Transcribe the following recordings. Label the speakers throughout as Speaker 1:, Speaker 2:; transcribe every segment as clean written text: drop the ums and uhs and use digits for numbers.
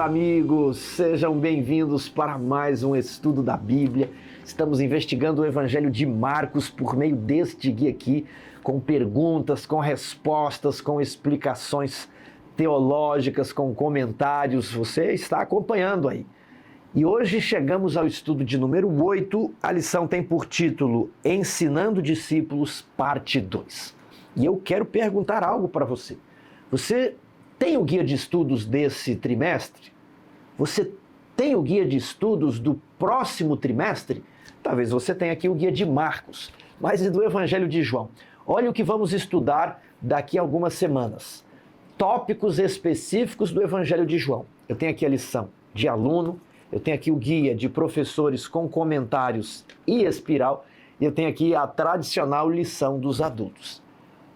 Speaker 1: amigos! Sejam bem-vindos para mais um estudo da Bíblia. Estamos investigando o Evangelho de Marcos por meio deste guia aqui, com perguntas, com respostas, com explicações teológicas, com comentários. Você está acompanhando aí. E hoje chegamos ao estudo de número 8. A lição tem por título Ensinando Discípulos, parte 2. E eu quero perguntar algo para você. Você tem o guia de estudos desse trimestre? Você tem o guia de estudos do próximo trimestre? Talvez você tenha aqui o guia de Marcos, mas e do Evangelho de João? Olha o que vamos estudar daqui a algumas semanas. Tópicos específicos do Evangelho de João. Eu tenho aqui a lição de aluno, eu tenho aqui o guia de professores com comentários e espiral, e eu tenho aqui a tradicional lição dos adultos.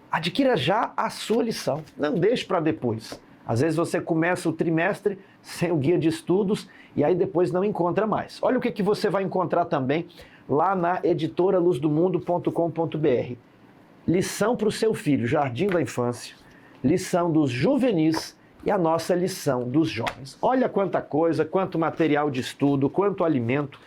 Speaker 1: Adquira já a sua lição, não deixe para depois. Às vezes você começa o trimestre sem o guia de estudos e aí depois não encontra mais. Olha o que você vai encontrar também lá na editoraluzdomundo.com.br. Lição para o seu filho, Jardim da Infância, lição dos juvenis e a nossa lição dos jovens. Olha quanta coisa, quanto material de estudo, quanto alimento.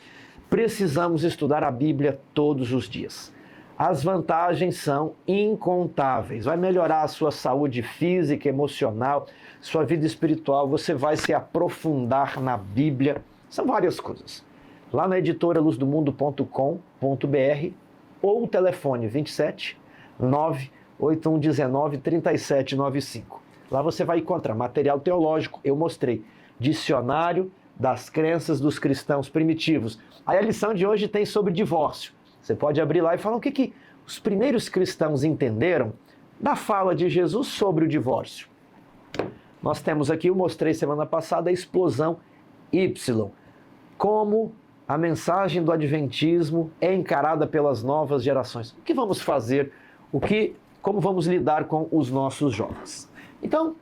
Speaker 1: Precisamos estudar a Bíblia todos os dias. As vantagens são incontáveis. Vai melhorar a sua saúde física, emocional, sua vida espiritual. Você vai se aprofundar na Bíblia. São várias coisas. Lá na editoraluzdomundo.com.br ou o telefone 27 98119 3795. Lá você vai encontrar material teológico. Eu mostrei dicionário das crenças dos cristãos primitivos. Aí a lição de hoje tem sobre divórcio. Você pode abrir lá e falar o que os primeiros cristãos entenderam da fala de Jesus sobre o divórcio. Nós temos aqui, eu mostrei semana passada, a explosão Y. Como a mensagem do Adventismo é encarada pelas novas gerações. O que vamos fazer? Como vamos lidar com os nossos jovens? Então,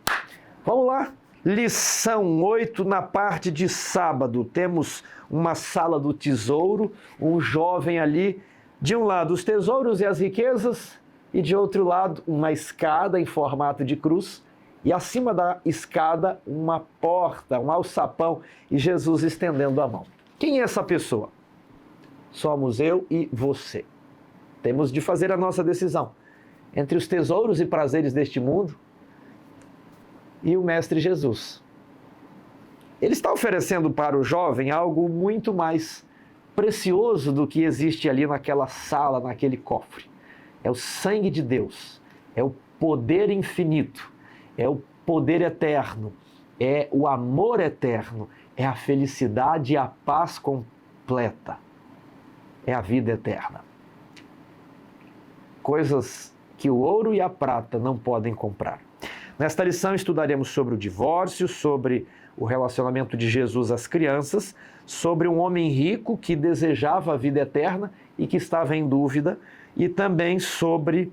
Speaker 1: vamos lá. Lição 8, na parte de sábado, temos uma sala do tesouro, um jovem ali, de um lado os tesouros e as riquezas, e de outro lado uma escada em formato de cruz, e acima da escada uma porta, um alçapão, e Jesus estendendo a mão. Quem é essa pessoa? Somos eu e você. Temos de fazer a nossa decisão entre os tesouros e prazeres deste mundo e o Mestre Jesus. Ele está oferecendo para o jovem algo muito mais precioso do que existe ali naquela sala, naquele cofre. É o sangue de Deus, é o poder infinito, é o poder eterno, é o amor eterno, é a felicidade e a paz completa, é a vida eterna. Coisas que o ouro e a prata não podem comprar. Nesta lição estudaremos sobre o divórcio, sobre o relacionamento de Jesus às crianças, sobre um homem rico que desejava a vida eterna e que estava em dúvida, e também sobre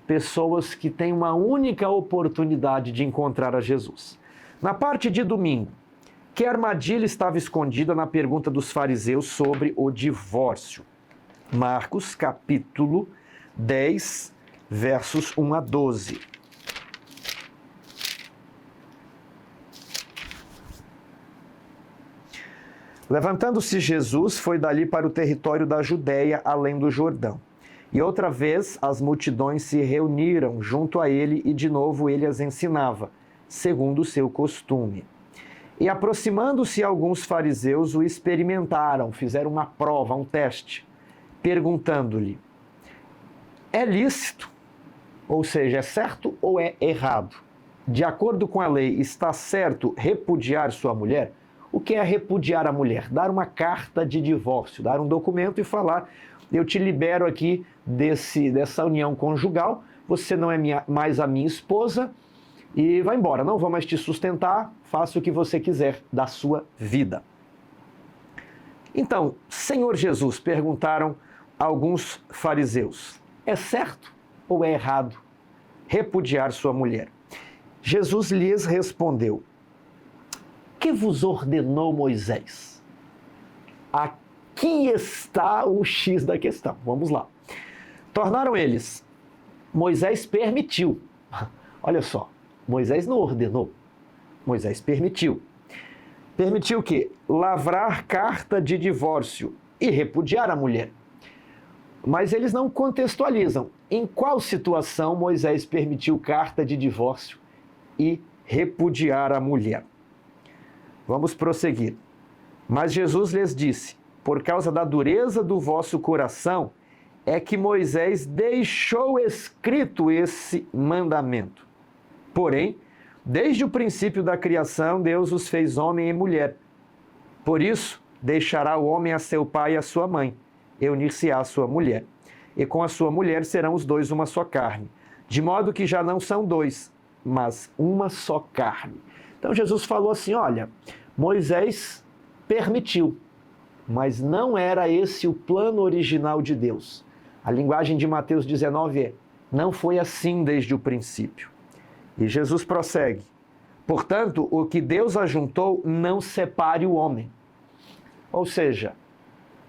Speaker 1: pessoas que têm uma única oportunidade de encontrar a Jesus. Na parte de domingo, que armadilha estava escondida na pergunta dos fariseus sobre o divórcio? Marcos, capítulo 10, versos 1 a 12. Levantando-se Jesus, foi dali para o território da Judéia, além do Jordão. E outra vez as multidões se reuniram junto a ele e de novo ele as ensinava, segundo o seu costume. E aproximando-se alguns fariseus o experimentaram, fizeram uma prova, um teste, perguntando-lhe: é lícito? Ou seja, é certo ou é errado? De acordo com a lei, está certo repudiar sua mulher? O que é repudiar a mulher? Dar uma carta de divórcio, dar um documento e falar: eu te libero aqui dessa união conjugal, você não é mais a minha esposa e vai embora, não vou mais te sustentar, faça o que você quiser da sua vida. Então, Senhor Jesus, perguntaram alguns fariseus, é certo ou é errado repudiar sua mulher? Jesus lhes respondeu: que vos ordenou Moisés? Aqui está o X da questão. Vamos lá. Tornaram eles. Moisés permitiu. Olha só, Moisés não ordenou. Moisés permitiu. Permitiu o quê? Lavrar carta de divórcio e repudiar a mulher. Mas eles não contextualizam em qual situação Moisés permitiu carta de divórcio e repudiar a mulher. Vamos prosseguir. Mas Jesus lhes disse: por causa da dureza do vosso coração, é que Moisés deixou escrito esse mandamento. Porém, desde o princípio da criação, Deus os fez homem e mulher. Por isso, deixará o homem a seu pai e a sua mãe, e unir-se-á à sua mulher. E com a sua mulher serão os dois uma só carne. De modo que já não são dois, mas uma só carne. Então Jesus falou assim, olha, Moisés permitiu, mas não era esse o plano original de Deus. A linguagem de Mateus 19 é, não foi assim desde o princípio. E Jesus prossegue, portanto, o que Deus ajuntou, não separe o homem. Ou seja,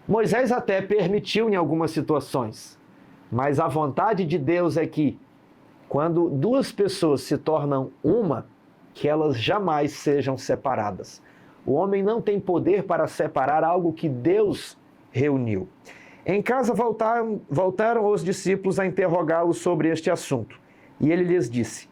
Speaker 1: Moisés até permitiu em algumas situações, mas a vontade de Deus é que, quando duas pessoas se tornam uma, que elas jamais sejam separadas. O homem não tem poder para separar algo que Deus reuniu. Em casa voltaram os discípulos a interrogá-lo sobre este assunto. E ele lhes disse,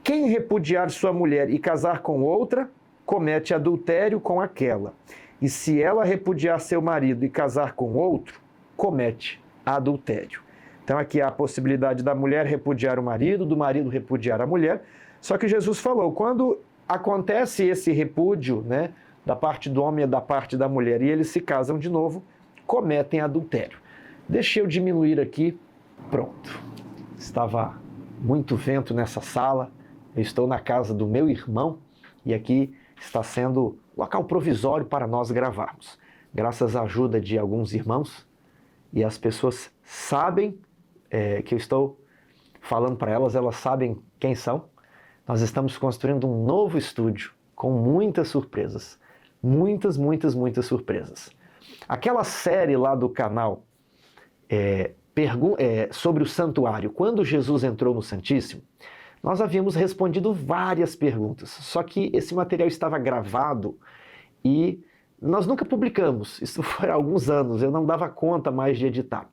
Speaker 1: quem repudiar sua mulher e casar com outra, comete adultério com aquela. E se ela repudiar seu marido e casar com outro, comete adultério. Então aqui há a possibilidade da mulher repudiar o marido, do marido repudiar a mulher. Só que Jesus falou, quando acontece esse repúdio, né, da parte do homem e da parte da mulher, e eles se casam de novo, cometem adultério. Deixa eu diminuir aqui. Pronto. Estava muito vento nessa sala. Eu estou na casa do meu irmão e aqui está sendo local provisório para nós gravarmos. Graças à ajuda de alguns irmãos, e as pessoas sabem que eu estou falando para elas, elas sabem quem são. Nós estamos construindo um novo estúdio com muitas surpresas. Muitas, muitas, muitas surpresas. Aquela série lá do canal sobre o santuário, quando Jesus entrou no Santíssimo, nós havíamos respondido várias perguntas, só que esse material estava gravado e nós nunca publicamos. Isso foi há alguns anos, eu não dava conta mais de editar.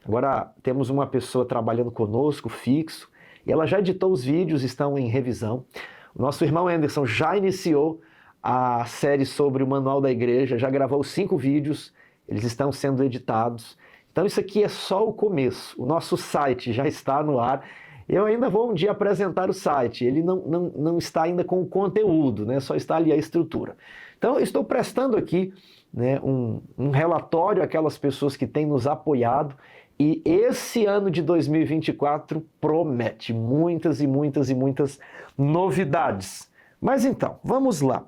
Speaker 1: Agora temos uma pessoa trabalhando conosco, fixo, e ela já editou os vídeos, estão em revisão. O nosso irmão Anderson já iniciou a série sobre o Manual da Igreja, já gravou 5 vídeos, eles estão sendo editados. Então isso aqui é só o começo. O nosso site já está no ar. Eu ainda vou um dia apresentar o site, ele não está ainda com o conteúdo, né? Só está ali a estrutura. Então eu estou prestando aqui, né, um relatório àquelas pessoas que têm nos apoiado, e esse ano de 2024 promete muitas e muitas e muitas novidades. Mas então, vamos lá.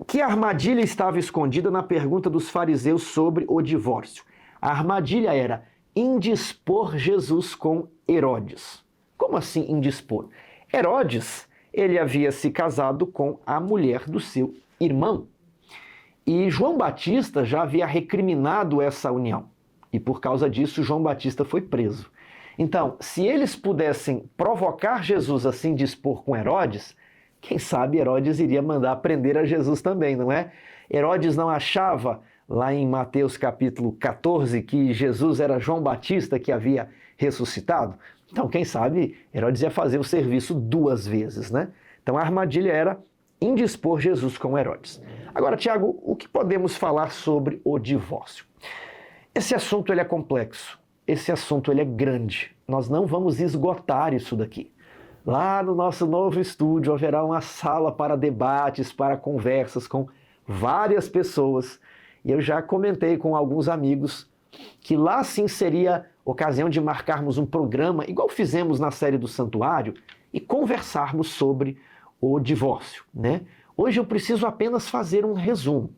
Speaker 1: Que armadilha estava escondida na pergunta dos fariseus sobre o divórcio? A armadilha era indispor Jesus com Herodes. Como assim indispor? Herodes, ele havia se casado com a mulher do seu irmão. E João Batista já havia recriminado essa união. E por causa disso, João Batista foi preso. Então, se eles pudessem provocar Jesus a se indispor com Herodes, quem sabe Herodes iria mandar prender a Jesus também, não é? Herodes não achava, lá em Mateus capítulo 14, que Jesus era João Batista que havia ressuscitado? Então, quem sabe Herodes ia fazer o serviço 2 vezes, né? Então, a armadilha era indispor Jesus com Herodes. Agora, Tiago, o que podemos falar sobre o divórcio? Esse assunto ele é complexo, esse assunto ele é grande. Nós não vamos esgotar isso daqui. Lá no nosso novo estúdio haverá uma sala para debates, para conversas com várias pessoas. E eu já comentei com alguns amigos que lá sim seria ocasião de marcarmos um programa, igual fizemos na série do Santuário, e conversarmos sobre o divórcio, né? Hoje eu preciso apenas fazer um resumo.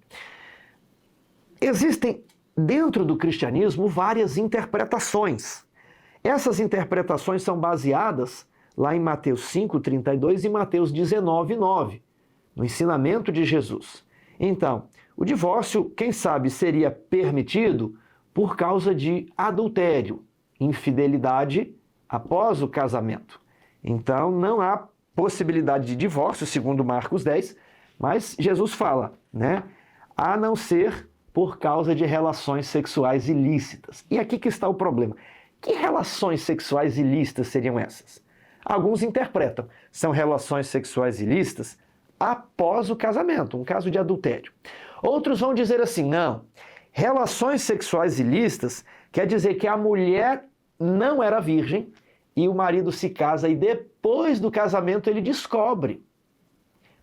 Speaker 1: Existem dentro do cristianismo várias interpretações. Essas interpretações são baseadas lá em Mateus 5:32 e Mateus 19:9, no ensinamento de Jesus. Então, o divórcio, quem sabe, seria permitido por causa de adultério, infidelidade após o casamento. Então, não há possibilidade de divórcio, segundo Marcos 10, Mas Jesus fala, né? A não ser por causa de relações sexuais ilícitas. E aqui que está o problema. Que relações sexuais ilícitas seriam essas? Alguns interpretam, são relações sexuais ilícitas após o casamento, um caso de adultério. Outros vão dizer assim, não, relações sexuais ilícitas quer dizer que a mulher não era virgem e o marido se casa e depois do casamento ele descobre.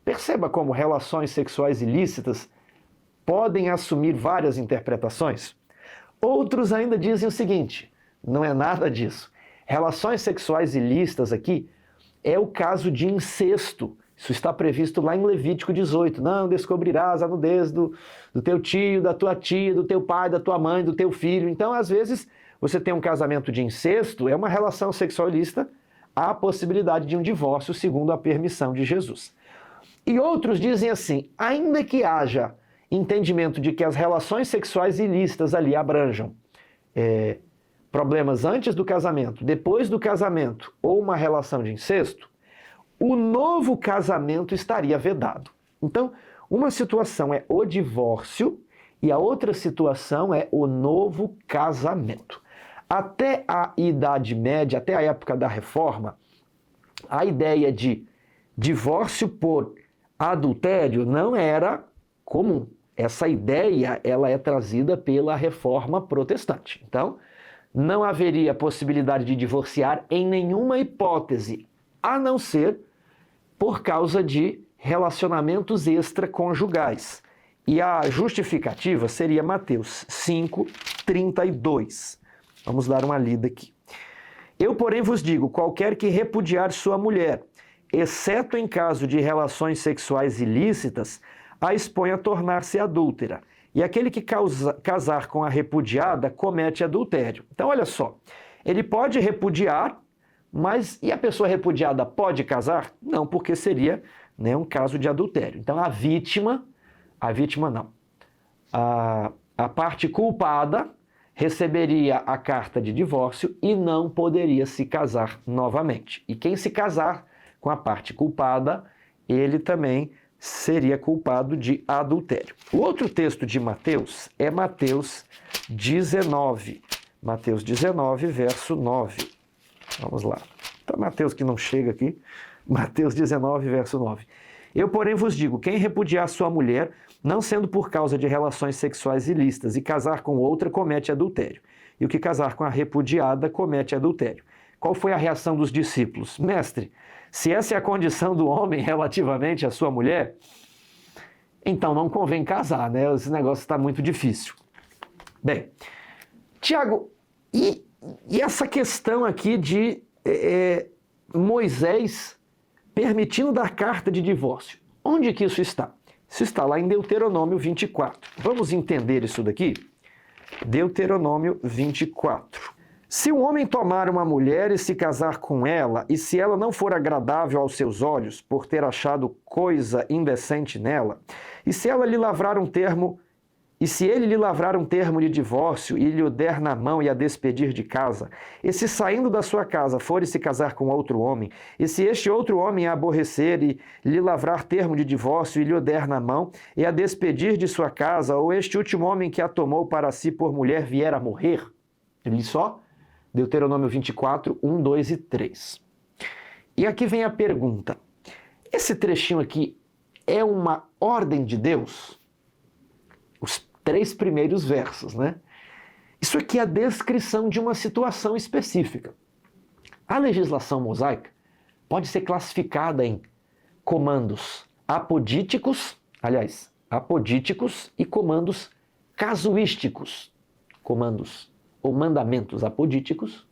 Speaker 1: Perceba como relações sexuais ilícitas podem assumir várias interpretações. Outros ainda dizem o seguinte, não é nada disso. Relações sexuais ilícitas aqui é o caso de incesto. Isso está previsto lá em Levítico 18. Não descobrirás a nudez do teu tio, da tua tia, do teu pai, da tua mãe, do teu filho. Então, às vezes, você tem um casamento de incesto, é uma relação sexual ilícita, há a possibilidade de um divórcio segundo a permissão de Jesus. E outros dizem assim, ainda que haja entendimento de que as relações sexuais ilícitas ali abranjam problemas antes do casamento, depois do casamento ou uma relação de incesto, o novo casamento estaria vedado. Então, uma situação é o divórcio e a outra situação é o novo casamento. Até a Idade Média, até a época da Reforma, a ideia de divórcio por adultério não era comum. Essa ideia ela é trazida pela Reforma Protestante. Então, não haveria possibilidade de divorciar em nenhuma hipótese, a não ser por causa de relacionamentos extraconjugais. E a justificativa seria Mateus 5:32. Vamos dar uma lida aqui. Eu, porém, vos digo, qualquer que repudiar sua mulher, exceto em caso de relações sexuais ilícitas, a expõe a tornar-se adúltera. E aquele que casar com a repudiada comete adultério. Então, olha só, ele pode repudiar, mas e a pessoa repudiada pode casar? Não, porque seria, né, um caso de adultério. Então, a vítima não. A parte culpada receberia a carta de divórcio e não poderia se casar novamente. E quem se casar com a parte culpada, ele também seria culpado de adultério. O outro texto de Mateus é Mateus 19. Mateus 19, verso 9. Vamos lá. Então, Mateus que não chega aqui. Mateus 19, verso 9. Eu, porém, vos digo, quem repudiar sua mulher, não sendo por causa de relações sexuais ilícitas, e casar com outra, comete adultério. E o que casar com a repudiada, comete adultério. Qual foi a reação dos discípulos? Mestre, se essa é a condição do homem relativamente à sua mulher, então não convém casar, né? Esse negócio está muito difícil. Bem, Tiago, e essa questão aqui de Moisés permitindo dar carta de divórcio? Onde que isso está? Isso está lá em Deuteronômio 24. Vamos entender isso daqui? Deuteronômio 24. Se um homem tomar uma mulher e se casar com ela, e se ela não for agradável aos seus olhos, por ter achado coisa indecente nela, e se ela lhe lavrar um termo, e se ele lhe lavrar um termo de divórcio e lhe o der na mão e a despedir de casa, e se saindo da sua casa for e se casar com outro homem, e se este outro homem a aborrecer e lhe lavrar termo de divórcio e lhe o der na mão e a despedir de sua casa, ou este último homem que a tomou para si por mulher vier a morrer, ele só Deuteronômio 24, 1, 2 e 3. E aqui vem a pergunta. Esse trechinho aqui é uma ordem de Deus? Os 3 primeiros versos, né? Isso aqui é a descrição de uma situação específica. A legislação mosaica pode ser classificada em comandos apodíticos e comandos casuísticos. Comandos ou mandamentos apodíticos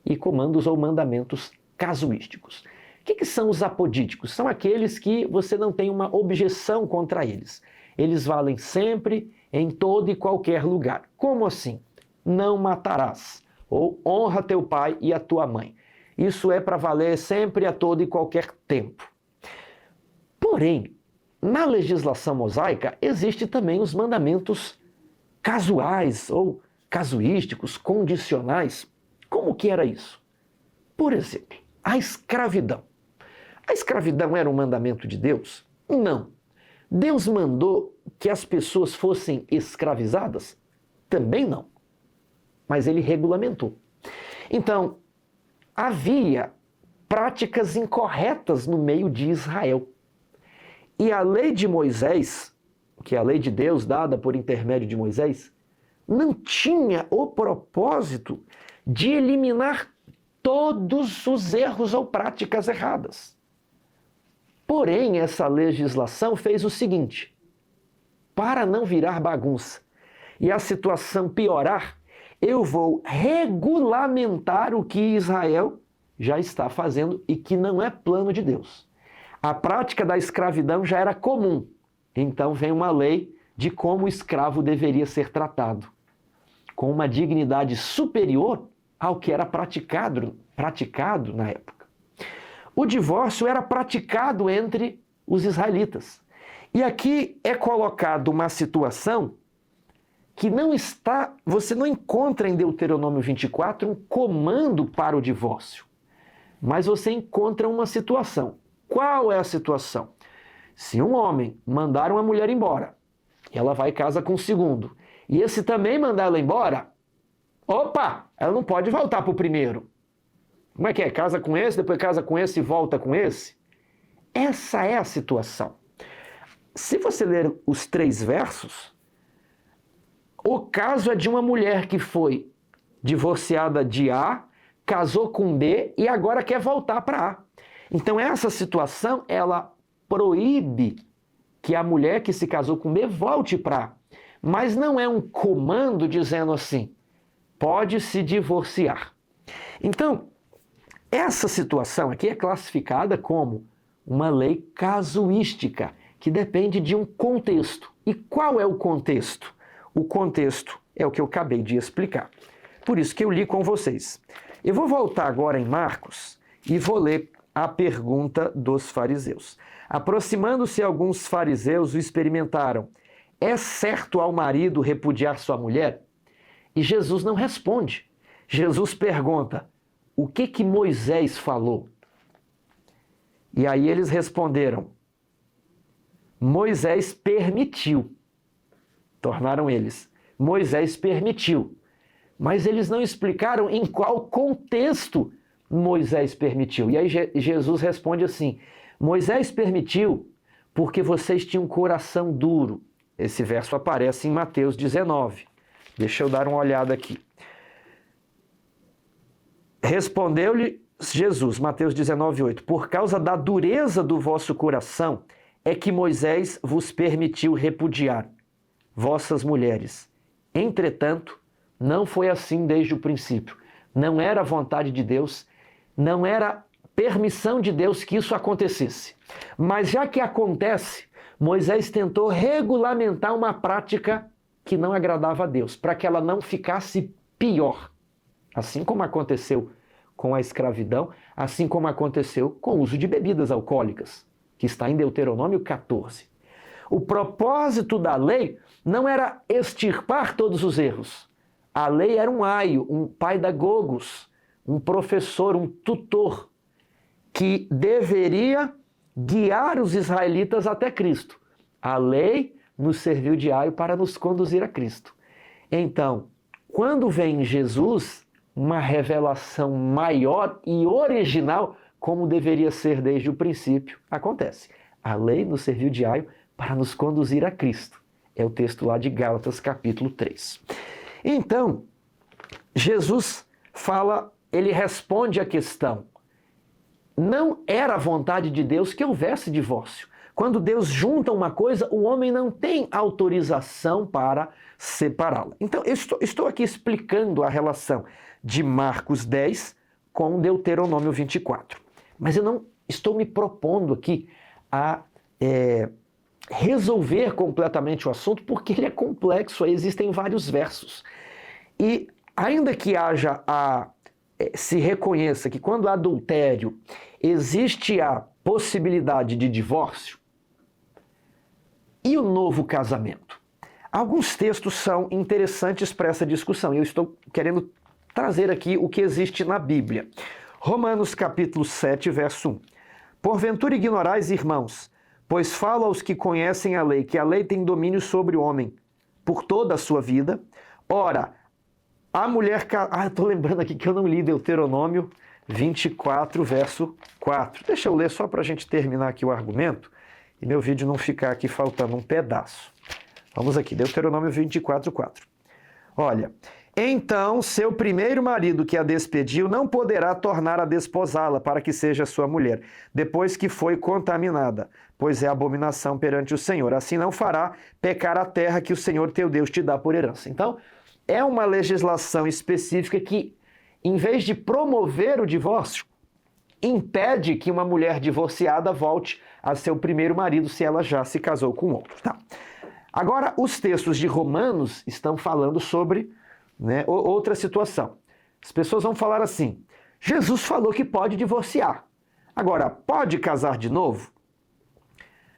Speaker 1: e comandos ou mandamentos casuísticos. O que são os apodíticos? São aqueles que você não tem uma objeção contra eles. Eles valem sempre, em todo e qualquer lugar. Como assim? Não matarás, ou honra teu pai e a tua mãe. Isso é para valer sempre, a todo e qualquer tempo. Porém, na legislação mosaica, existem também os mandamentos casuais ou casuísticos, condicionais. Como que era isso? Por exemplo, a escravidão. A escravidão era um mandamento de Deus? Não. Deus mandou que as pessoas fossem escravizadas? Também não. Mas ele regulamentou. Então, havia práticas incorretas no meio de Israel. E a lei de Moisés, que é a lei de Deus dada por intermédio de Moisés, não tinha o propósito de eliminar todos os erros ou práticas erradas. Porém, essa legislação fez o seguinte: para não virar bagunça e a situação piorar, eu vou regulamentar o que Israel já está fazendo e que não é plano de Deus. A prática da escravidão já era comum, então vem uma lei de como o escravo deveria ser tratado, com uma dignidade superior ao que era praticado na época. O divórcio era praticado entre os israelitas. E aqui é colocado uma situação que você não encontra em Deuteronômio 24 um comando para o divórcio, mas você encontra uma situação. Qual é a situação? Se um homem mandar uma mulher embora, ela vai e casa com o segundo, e esse também mandar ela embora, opa, ela não pode voltar para o primeiro. Como é que é? Casa com esse, depois casa com esse e volta com esse? Essa é a situação. Se você ler os 3 versos, o caso é de uma mulher que foi divorciada de A, casou com B e agora quer voltar para A. Então essa situação, ela proíbe que a mulher que se casou com B volte para A. Mas não é um comando dizendo assim, pode se divorciar. Então, essa situação aqui é classificada como uma lei casuística, que depende de um contexto. E qual é o contexto? O contexto é o que eu acabei de explicar. Por isso que eu li com vocês. Eu vou voltar agora em Marcos e vou ler a pergunta dos fariseus. Aproximando-se alguns fariseus o experimentaram. É certo ao marido repudiar sua mulher? E Jesus não responde. Jesus pergunta, o que Moisés falou? E aí eles responderam, Moisés permitiu. Tornaram eles, Moisés permitiu. Mas eles não explicaram em qual contexto Moisés permitiu. E aí Jesus responde assim, Moisés permitiu porque vocês tinham um coração duro. Esse verso aparece em Mateus 19. Deixa eu dar uma olhada aqui. Respondeu-lhe Jesus, Mateus 19:8, por causa da dureza do vosso coração é que Moisés vos permitiu repudiar vossas mulheres. Entretanto, não foi assim desde o princípio. Não era vontade de Deus, não era permissão de Deus que isso acontecesse. Mas já que acontece, Moisés tentou regulamentar uma prática que não agradava a Deus, para que ela não ficasse pior. Assim como aconteceu com a escravidão, assim como aconteceu com o uso de bebidas alcoólicas, que está em Deuteronômio 14. O propósito da lei não era extirpar todos os erros. A lei era um aio, um paidagogos, um professor, um tutor, que deveria guiar os israelitas até Cristo. A lei nos serviu de aio para nos conduzir a Cristo. Então, quando vem Jesus, uma revelação maior e original, como deveria ser desde o princípio, acontece. A lei nos serviu de aio para nos conduzir a Cristo. É o texto lá de Gálatas, capítulo 3. Então, Jesus fala, ele responde à questão. Não era a vontade de Deus que houvesse divórcio. Quando Deus junta uma coisa, o homem não tem autorização para separá-la. Então, eu estou aqui explicando a relação de Marcos 10 com Deuteronômio 24. Mas eu não estou me propondo aqui a resolver completamente o assunto, porque ele é complexo, aí existem vários versos. E ainda que se reconheça que quando há adultério existe a possibilidade de divórcio, e o novo casamento? Alguns textos são interessantes para essa discussão, e eu estou querendo trazer aqui o que existe na Bíblia. Romanos capítulo 7, verso 1. Porventura ignorais, irmãos, Pois falo aos que conhecem a lei, que a lei tem domínio sobre o homem por toda a sua vida. Ora, a mulher... estou lembrando aqui que eu não li Deuteronômio 24, verso 4. Deixa eu ler só para a gente terminar aqui o argumento e meu vídeo não ficar aqui faltando um pedaço. Vamos aqui, Deuteronômio 24, 4. Olha, então seu primeiro marido que a despediu não poderá tornar a desposá-la para que seja sua mulher, depois que foi contaminada, pois é abominação perante o Senhor. Assim não fará pecar a terra que o Senhor teu Deus te dá por herança. Então, é uma legislação específica que, em vez de promover o divórcio, impede que uma mulher divorciada volte a seu primeiro marido se ela já se casou com outro. Tá. Agora, os textos de Romanos estão falando sobre outra situação. As pessoas vão falar assim, Jesus falou que pode divorciar. Agora, pode casar de novo?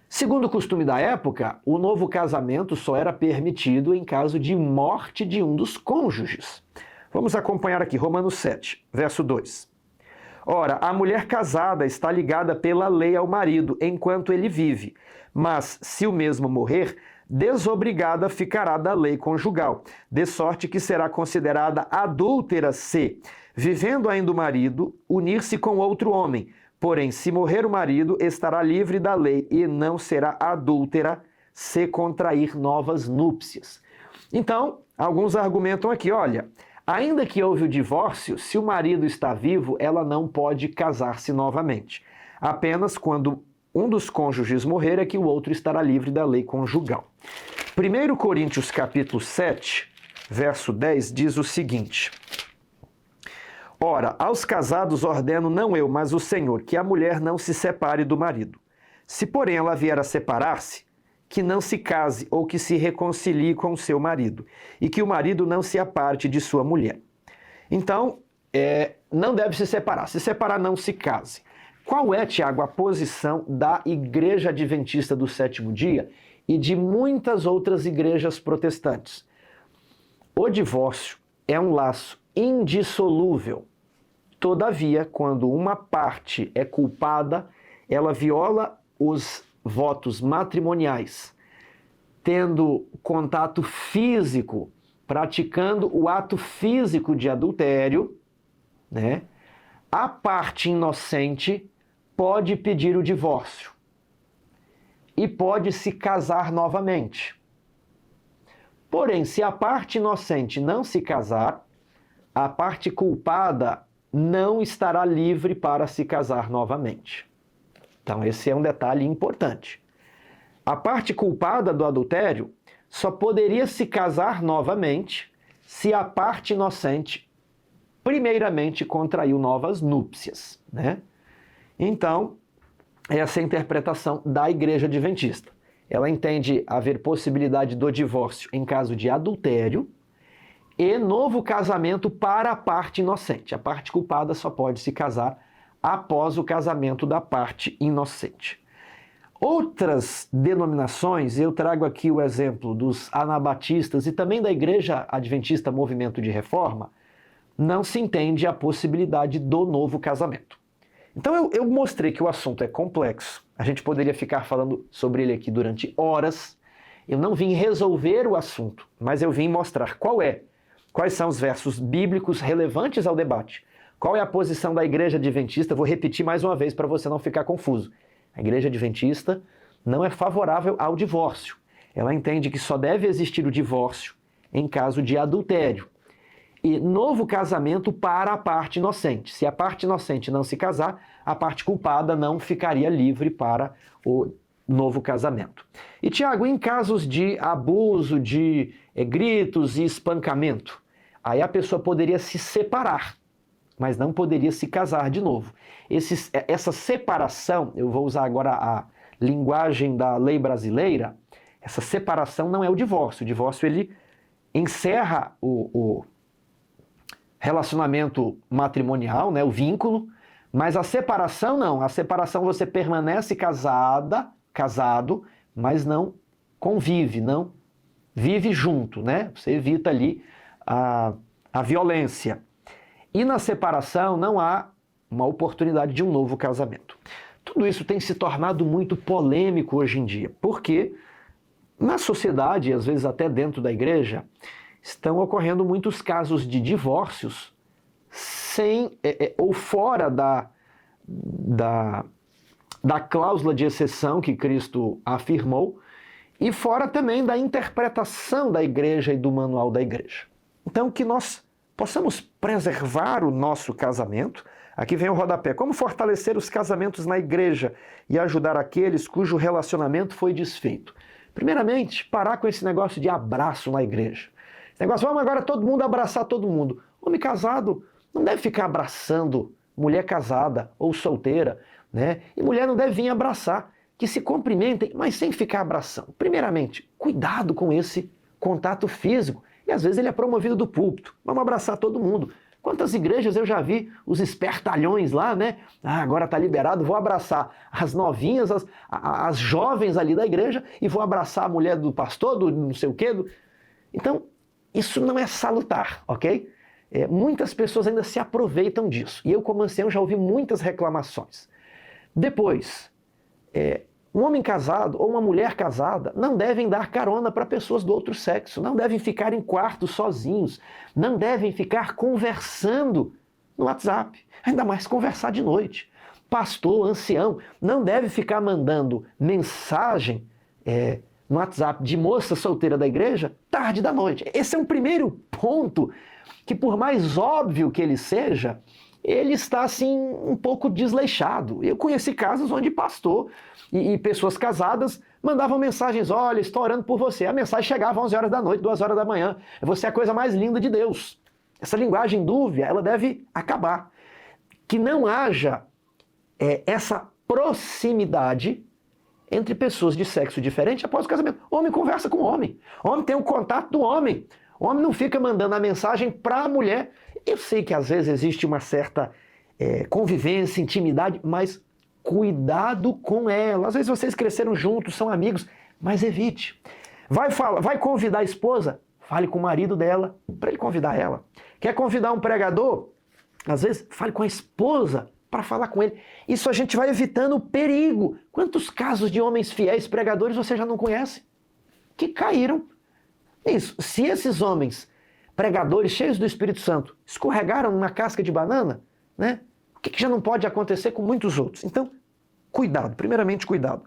Speaker 1: Segundo o costume da época, o novo casamento só era permitido em caso de morte de um dos cônjuges. Vamos acompanhar aqui, Romanos 7, verso 2. Ora, a mulher casada está ligada pela lei ao marido enquanto ele vive, mas se o mesmo morrer, desobrigada ficará da lei conjugal, de sorte que será considerada adúltera se, vivendo ainda o marido, unir-se com outro homem. Porém, se morrer o marido, estará livre da lei e não será adúltera se contrair novas núpcias. Então, alguns argumentam aqui, olha, ainda que houve o divórcio, se o marido está vivo, ela não pode casar-se novamente. Apenas quando um dos cônjuges morrer é que o outro estará livre da lei conjugal. 1 Coríntios capítulo 7, verso 10, diz o seguinte: Ora, aos casados ordeno não eu, mas o Senhor, que a mulher não se separe do marido. Se, porém, ela vier a separar-se, que não se case ou que se reconcilie com seu marido, e que o marido não se aparte de sua mulher. Então, não deve se separar. Se separar, não se case. Qual é, Tiago, a posição da Igreja Adventista do Sétimo Dia e de muitas outras igrejas protestantes? O divórcio é um laço indissolúvel. Todavia, quando uma parte é culpada, ela viola os votos matrimoniais, tendo contato físico, praticando o ato físico de adultério, a parte inocente pode pedir o divórcio e pode se casar novamente. Porém, se a parte inocente não se casar, a parte culpada não estará livre para se casar novamente. Então, esse é um detalhe importante. A parte culpada do adultério só poderia se casar novamente se a parte inocente primeiramente contraiu novas núpcias, Então, essa é a interpretação da Igreja Adventista. Ela entende haver possibilidade do divórcio em caso de adultério e novo casamento para a parte inocente. A parte culpada só pode se casar após o casamento da parte inocente. Outras denominações, eu trago aqui o exemplo dos anabatistas e também da Igreja Adventista Movimento de Reforma, não se entende a possibilidade do novo casamento. Então eu mostrei que o assunto é complexo, a gente poderia ficar falando sobre ele aqui durante horas. Eu não vim resolver o assunto, mas eu vim mostrar quais são os versos bíblicos relevantes ao debate, qual é a posição da Igreja Adventista. Vou repetir mais uma vez para você não ficar confuso. A Igreja Adventista não é favorável ao divórcio. Ela entende que só deve existir o divórcio em caso de adultério. E novo casamento para a parte inocente. Se a parte inocente não se casar, a parte culpada não ficaria livre para o novo casamento. E, Tiago, em casos de abuso, de gritos e espancamento, aí a pessoa poderia se separar, mas não poderia se casar de novo. Essa separação, eu vou usar agora a linguagem da lei brasileira, essa separação não é o divórcio. O divórcio, ele encerra o relacionamento matrimonial, o vínculo, mas a separação não. A separação você permanece casado, mas não convive, não vive junto, Você evita ali a violência. E na separação não há uma oportunidade de um novo casamento. Tudo isso tem se tornado muito polêmico hoje em dia, porque na sociedade, às vezes até dentro da igreja, estão ocorrendo muitos casos de divórcios sem ou fora da cláusula de exceção que Cristo afirmou e fora também da interpretação da igreja e do manual da igreja. Então, que nós possamos preservar o nosso casamento. Aqui vem o rodapé. Como fortalecer os casamentos na igreja e ajudar aqueles cujo relacionamento foi desfeito? Primeiramente, parar com esse negócio de abraço na igreja. Esse negócio, vamos agora todo mundo abraçar todo mundo. Homem casado não deve ficar abraçando mulher casada ou solteira, né? E mulher não deve vir abraçar. Que se cumprimentem, mas sem ficar abraçando. Primeiramente, cuidado com esse contato físico. E às vezes ele é promovido do púlpito. Vamos abraçar todo mundo. Quantas igrejas eu já vi os espertalhões lá, né? Ah, agora está liberado, vou abraçar as novinhas, as jovens ali da igreja e vou abraçar a mulher do pastor, do não sei o quê. Então, isso não é salutar, ok? Muitas pessoas ainda se aproveitam disso. E eu, como ancião, já ouvi muitas reclamações. Depois, um homem casado ou uma mulher casada não devem dar carona para pessoas do outro sexo, não devem ficar em quartos sozinhos, não devem ficar conversando no WhatsApp, ainda mais conversar de noite. Pastor, ancião, não deve ficar mandando mensagem no WhatsApp de moça solteira da igreja tarde da noite. Esse é um primeiro ponto que, por mais óbvio que ele seja, ele está assim um pouco desleixado. Eu conheci casos onde pastor e pessoas casadas mandavam mensagens, olha, estou orando por você. A mensagem chegava às 11 horas da noite, 2 horas da manhã. Você é a coisa mais linda de Deus. Essa linguagem dúvia, ela deve acabar. Que não haja essa proximidade entre pessoas de sexo diferente após o casamento. Homem conversa com homem. Homem tem o contato do homem. O homem não fica mandando a mensagem para a mulher. Eu sei que às vezes existe uma certa convivência, intimidade, mas cuidado com ela. Às vezes vocês cresceram juntos, são amigos, mas evite. Vai convidar a esposa? Fale com o marido dela, para ele convidar ela. Quer convidar um pregador? Às vezes, fale com a esposa para falar com ele. Isso a gente vai evitando o perigo. Quantos casos de homens fiéis pregadores você já não conhece? Que caíram. Isso. Se esses homens pregadores cheios do Espírito Santo escorregaram numa casca de banana, né? O que já não pode acontecer com muitos outros? Então, cuidado. Primeiramente, cuidado.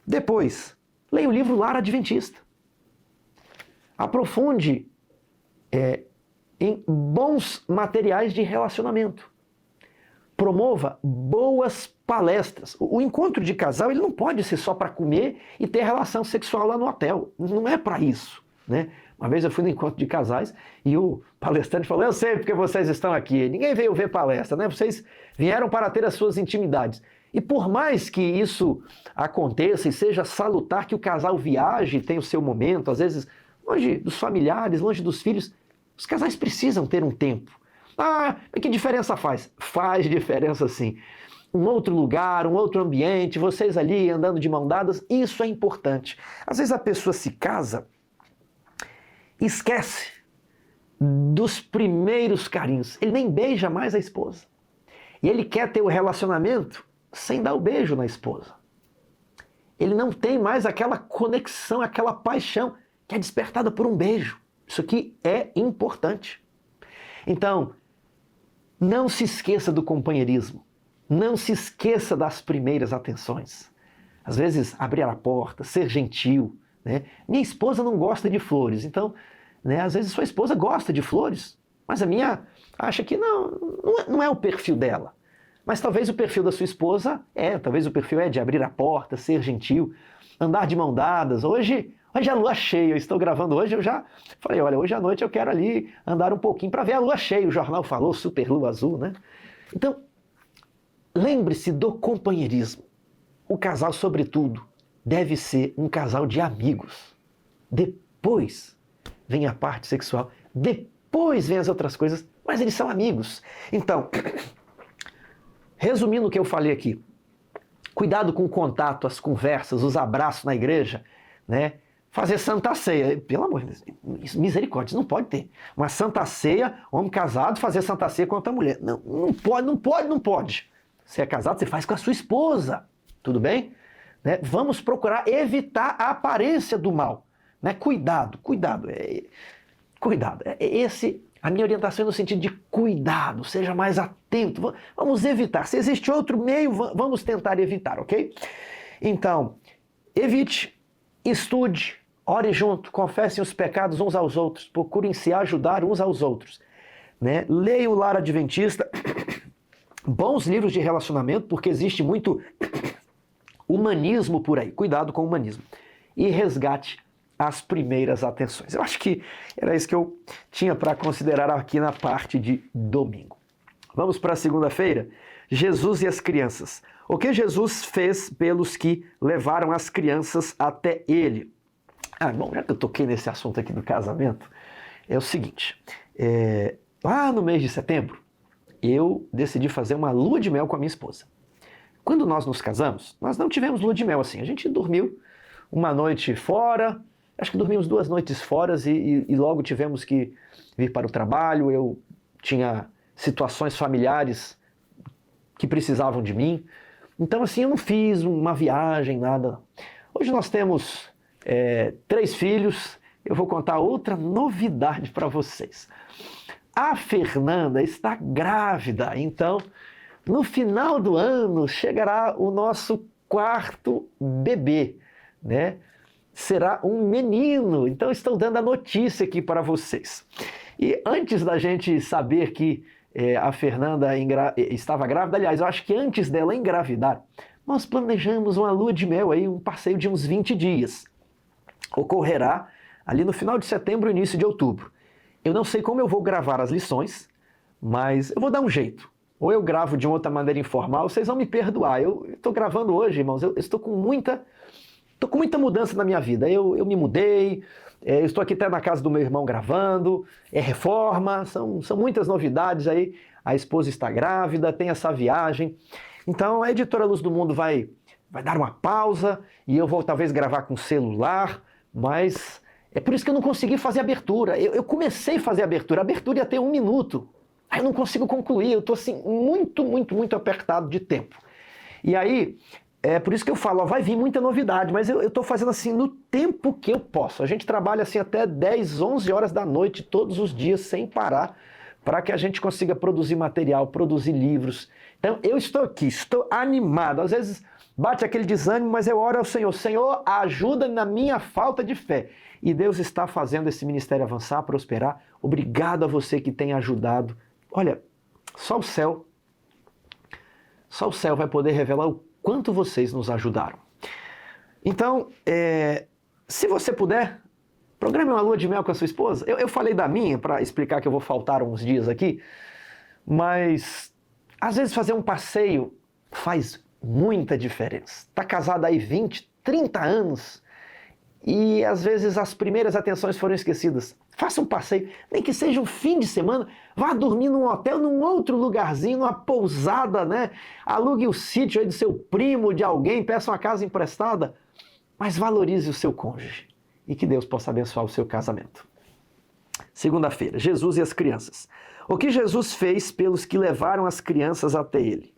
Speaker 1: Depois, leia o livro Lar Adventista. Aprofunde em bons materiais de relacionamento. Promova boas palestras. O encontro de casal ele não pode ser só para comer e ter relação sexual lá no hotel. Não é para isso, né? Uma vez eu fui no encontro de casais e o palestrante falou, eu sei porque vocês estão aqui. Ninguém veio ver palestra, né? Vocês vieram para ter as suas intimidades. E por mais que isso aconteça e seja salutar que o casal viaje e tenha o seu momento, às vezes longe dos familiares, longe dos filhos, os casais precisam ter um tempo. Ah, mas que diferença faz? Faz diferença sim. Um outro lugar, um outro ambiente, vocês ali andando de mão dadas, isso é importante. Às vezes a pessoa se casa, esquece dos primeiros carinhos. Ele nem beija mais a esposa. E ele quer ter o relacionamento sem dar o beijo na esposa. Ele não tem mais aquela conexão, aquela paixão que é despertada por um beijo. Isso aqui é importante. Então, não se esqueça do companheirismo. Não se esqueça das primeiras atenções. Às vezes, abrir a porta, ser gentil, né? Minha esposa não gosta de flores, então, né, às vezes sua esposa gosta de flores, mas a minha acha que não é o perfil dela. Mas talvez o perfil da sua esposa talvez o perfil é de abrir a porta, ser gentil, andar de mão dadas. Hoje é a lua cheia, eu estou gravando hoje, eu já falei, olha, hoje à noite eu quero ali andar um pouquinho para ver a lua cheia, o jornal falou, super lua azul, né? Então, lembre-se do companheirismo. O casal, sobretudo, deve ser um casal de amigos. Depois vem a parte sexual, depois vem as outras coisas, mas eles são amigos. Então, resumindo o que eu falei aqui, cuidado com o contato, as conversas, os abraços na igreja, né? Fazer santa ceia, pelo amor de Deus, misericórdia, isso não pode ter. Uma santa ceia, homem casado, fazer santa ceia com outra mulher. Não pode. Se é casado, você faz com a sua esposa. tudo bem? Né? Vamos procurar evitar a aparência do mal. Né? Cuidado. Cuidado. A minha orientação é no sentido de cuidado, seja mais atento. Vamos evitar. Se existe outro meio, vamos tentar evitar, ok? Então, evite, estude, ore junto, confessem os pecados uns aos outros, procurem se ajudar uns aos outros. Né? Leia o Lar Adventista, bons livros de relacionamento, porque existe muito humanismo por aí. Cuidado com o humanismo. E resgate as primeiras atenções. Eu acho que era isso que eu tinha para considerar aqui na parte de domingo. Vamos para a segunda-feira. Jesus e as crianças. O que Jesus fez pelos que levaram as crianças até ele? Bom, já que eu toquei nesse assunto aqui do casamento, é o seguinte. Lá no mês de setembro, eu decidi fazer uma lua de mel com a minha esposa. Quando nós nos casamos, nós não tivemos lua de mel assim. A gente dormiu uma noite fora, acho que dormimos 2 noites fora e logo tivemos que vir para o trabalho. Eu tinha situações familiares que precisavam de mim. Então, assim, eu não fiz uma viagem, nada. Hoje nós temos 3 filhos. Eu vou contar outra novidade para vocês. A Fernanda está grávida, então, no final do ano, chegará o nosso 4º bebê, né? Será um menino, então estou dando a notícia aqui para vocês. E antes da gente saber que a Fernanda estava grávida, aliás, eu acho que antes dela engravidar, nós planejamos uma lua de mel, aí, um passeio de uns 20 dias. Ocorrerá ali no final de setembro, início de outubro. Eu não sei como eu vou gravar as lições, mas eu vou dar um jeito. Ou eu gravo de uma outra maneira informal, vocês vão me perdoar. Eu estou gravando hoje, irmãos, eu estou com muita mudança na minha vida. Eu me mudei, eu estou aqui até na casa do meu irmão gravando, reforma, são muitas novidades aí. A esposa está grávida, tem essa viagem. Então a Editora Luz do Mundo vai dar uma pausa e eu vou talvez gravar com celular, mas é por isso que eu não consegui fazer a abertura. Eu comecei a fazer a abertura ia ter 1 minuto. Aí eu não consigo concluir, eu estou assim muito apertado de tempo. E aí, é por isso que eu falo, vai vir muita novidade, mas eu estou fazendo assim no tempo que eu posso. A gente trabalha assim até 10, 11 horas da noite, todos os dias, sem parar, para que a gente consiga produzir material, produzir livros. Então eu estou aqui, estou animado. Às vezes bate aquele desânimo, mas eu oro ao Senhor. Senhor, ajuda na minha falta de fé. E Deus está fazendo esse ministério avançar, prosperar. Obrigado a você que tem ajudado. Olha, só o céu vai poder revelar o quanto vocês nos ajudaram. Então, se você puder, programe uma lua de mel com a sua esposa. Eu falei da minha para explicar que eu vou faltar uns dias aqui, mas às vezes fazer um passeio faz muita diferença. Está casado aí 20, 30 anos e às vezes as primeiras atenções foram esquecidas. Faça um passeio, nem que seja um fim de semana, vá dormir num hotel, num outro lugarzinho, numa pousada, né? Alugue o sítio aí do seu primo, de alguém, peça uma casa emprestada, mas valorize o seu cônjuge e que Deus possa abençoar o seu casamento. Segunda-feira, Jesus e as crianças. O que Jesus fez pelos que levaram as crianças até ele?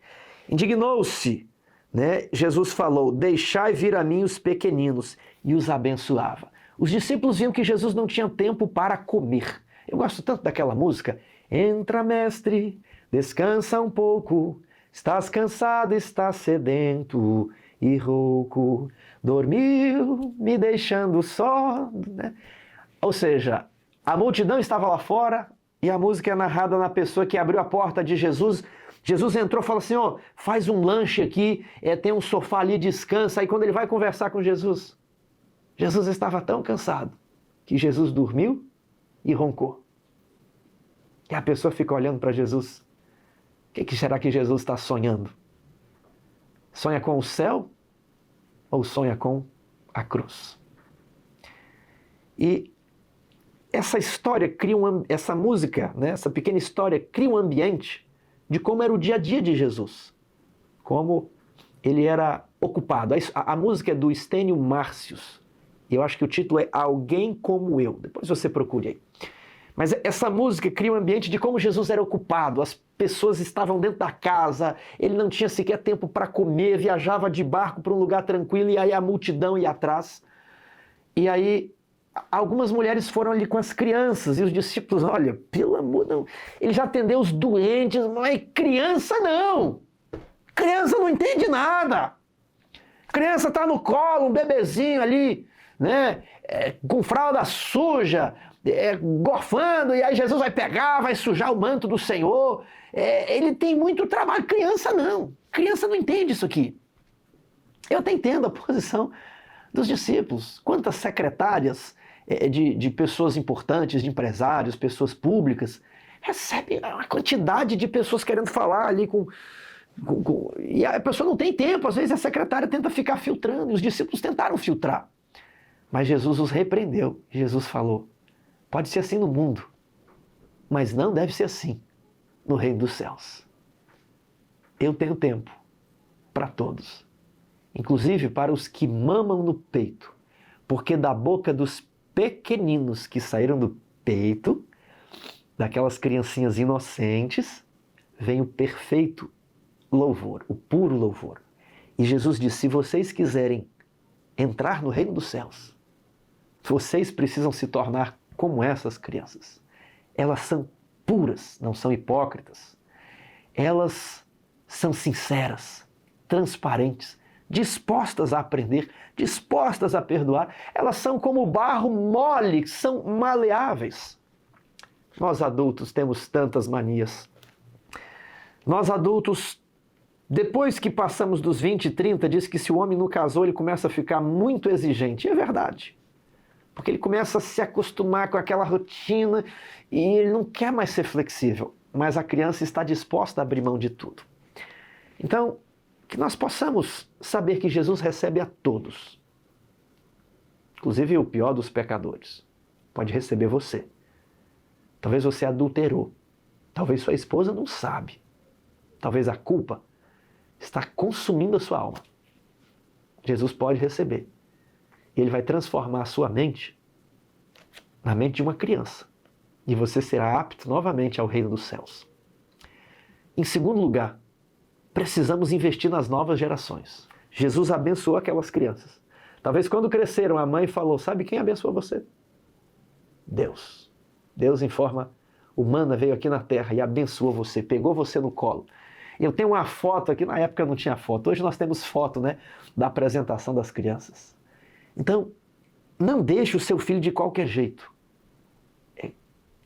Speaker 1: Indignou-se, né? Jesus falou, deixai vir a mim os pequeninos, e os abençoava. Os discípulos viam que Jesus não tinha tempo para comer. Eu gosto tanto daquela música. Entra, mestre, descansa um pouco, estás cansado, estás sedento e rouco, dormiu, me deixando só. Né? Ou seja, a multidão estava lá fora e a música é narrada na pessoa que abriu a porta de Jesus. Jesus entrou e falou assim, faz um lanche aqui, tem um sofá ali, descansa. Aí quando ele vai conversar com Jesus estava tão cansado que Jesus dormiu e roncou. E a pessoa fica olhando para Jesus. O que será que Jesus está sonhando? Sonha com o céu ou sonha com a cruz? E essa história essa música, né, essa pequena história cria um ambiente de como era o dia a dia de Jesus. Como ele era ocupado. A música é do Estênio Márcios. Eu acho que o título é Alguém Como Eu. Depois você procure aí. Mas essa música cria um ambiente de como Jesus era ocupado. As pessoas estavam dentro da casa, ele não tinha sequer tempo para comer, viajava de barco para um lugar tranquilo e aí a multidão ia atrás. E aí algumas mulheres foram ali com as crianças e os discípulos, olha, pelo amor de Deus, ele já atendeu os doentes, mas criança não! Criança não entende nada! Criança está no colo, um bebezinho ali, né, com fralda suja, gorfando, e aí Jesus vai pegar, vai sujar o manto do Senhor. Ele tem muito trabalho. Criança não entende isso aqui. Eu até entendo a posição dos discípulos. Quantas secretárias de pessoas importantes, de empresários, pessoas públicas, recebem uma quantidade de pessoas querendo falar ali e a pessoa não tem tempo. Às vezes a secretária tenta ficar filtrando, e os discípulos tentaram filtrar. Mas Jesus os repreendeu. Jesus falou, pode ser assim no mundo, mas não deve ser assim no reino dos céus. Eu tenho tempo para todos, inclusive para os que mamam no peito, porque da boca dos pequeninos que saíram do peito, daquelas criancinhas inocentes, vem o perfeito louvor, o puro louvor. E Jesus disse, se vocês quiserem entrar no reino dos céus, vocês precisam se tornar como essas crianças. Elas são puras, não são hipócritas. Elas são sinceras, transparentes, dispostas a aprender, dispostas a perdoar. Elas são como barro mole, são maleáveis. Nós adultos temos tantas manias. Nós adultos, depois que passamos dos 20 e 30, diz que se o homem não casou, ele começa a ficar muito exigente. E é verdade. Porque ele começa a se acostumar com aquela rotina e ele não quer mais ser flexível. Mas a criança está disposta a abrir mão de tudo. Então, que nós possamos saber que Jesus recebe a todos. Inclusive o pior dos pecadores. Pode receber você. Talvez você adulterou. Talvez sua esposa não sabe. Talvez a culpa está consumindo a sua alma. Jesus pode receber. E ele vai transformar a sua mente na mente de uma criança. E você será apto novamente ao reino dos céus. Em segundo lugar, precisamos investir nas novas gerações. Jesus abençoou aquelas crianças. Talvez quando cresceram, a mãe falou, sabe quem abençoou você? Deus. Deus em forma humana veio aqui na terra e abençoou você, pegou você no colo. Eu tenho uma foto aqui, na época não tinha foto, hoje nós temos foto, né, da apresentação das crianças. Então, não deixe o seu filho de qualquer jeito.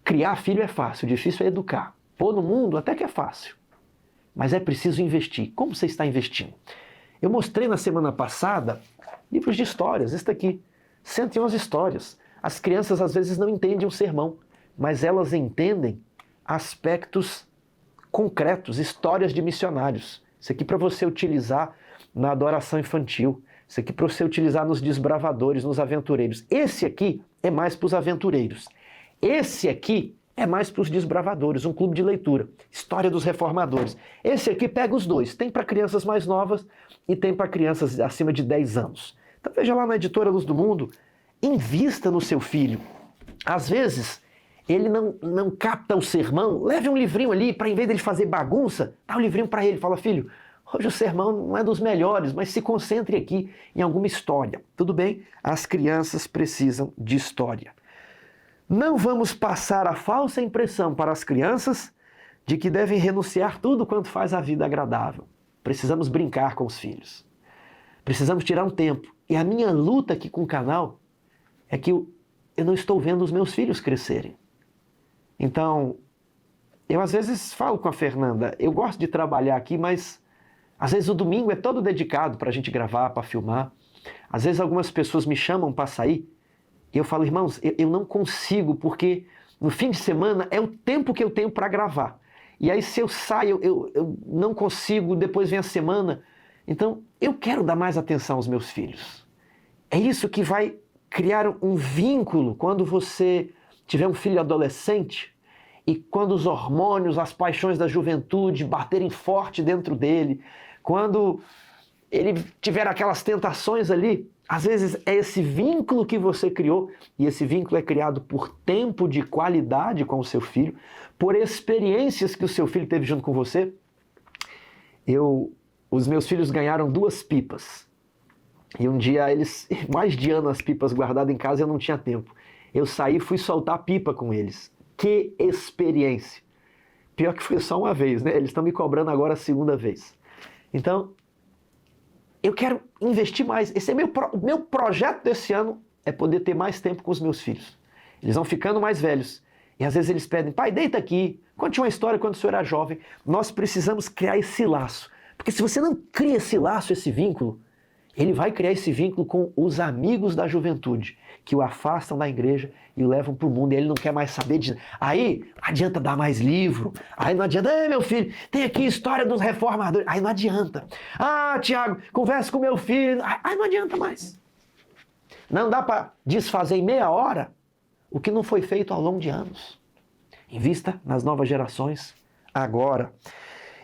Speaker 1: Criar filho é fácil, difícil é educar. Pôr no mundo até que é fácil. Mas é preciso investir. Como você está investindo? Eu mostrei na semana passada livros de histórias, este aqui. 111 histórias. As crianças às vezes não entendem um sermão, mas elas entendem aspectos concretos, histórias de missionários. Isso aqui para você utilizar na adoração infantil. Isso aqui para você utilizar nos desbravadores, nos aventureiros. Esse aqui é mais para os aventureiros. Esse aqui é mais para os desbravadores, um clube de leitura. História dos reformadores. Esse aqui pega os dois. Tem para crianças mais novas e tem para crianças acima de 10 anos. Então veja lá na Editora Luz do Mundo, invista no seu filho. Às vezes, ele não capta o sermão, leve um livrinho ali para, em vez dele fazer bagunça, dá um livrinho para ele. Fala, filho, hoje o sermão não é dos melhores, mas se concentre aqui em alguma história. Tudo bem? As crianças precisam de história. Não vamos passar a falsa impressão para as crianças de que devem renunciar tudo quanto faz a vida agradável. Precisamos brincar com os filhos. Precisamos tirar um tempo. E a minha luta aqui com o canal é que eu não estou vendo os meus filhos crescerem. Então, eu às vezes falo com a Fernanda, eu gosto de trabalhar aqui, mas às vezes o domingo é todo dedicado para a gente gravar, para filmar. Às vezes algumas pessoas me chamam para sair e eu falo, irmãos, eu não consigo, porque no fim de semana é o tempo que eu tenho para gravar. E aí se eu saio, eu não consigo, depois vem a semana. Então, eu quero dar mais atenção aos meus filhos. É isso que vai criar um vínculo quando você tiver um filho adolescente e quando os hormônios, as paixões da juventude baterem forte dentro dele, quando tiver aquelas tentações ali, às vezes é esse vínculo que você criou, e esse vínculo é criado por tempo de qualidade com o seu filho, por experiências que o seu filho teve junto com você. Os meus filhos ganharam 2 pipas. E um dia mais de ano as pipas guardadas em casa, eu não tinha tempo. Eu saí e fui soltar pipa com eles. Que experiência! Pior que foi só uma vez, né? Eles estão me cobrando agora a 2ª vez. Então, eu quero investir mais. Esse é meu projeto desse ano, é poder ter mais tempo com os meus filhos. Eles vão ficando mais velhos. E às vezes eles pedem, pai, deita aqui, conte uma história quando o senhor era jovem. Nós precisamos criar esse laço. Porque se você não cria esse laço, esse vínculo, ele vai criar esse vínculo com os amigos da juventude, que o afastam da igreja e o levam para o mundo, e ele não quer mais saber de... Aí não adianta dar mais livro, aí não adianta, meu filho, tem aqui a história dos reformadores, aí não adianta. Ah, Tiago, conversa com meu filho, aí não adianta mais. Não dá para desfazer em meia hora o que não foi feito ao longo de anos. Invista nas novas gerações agora.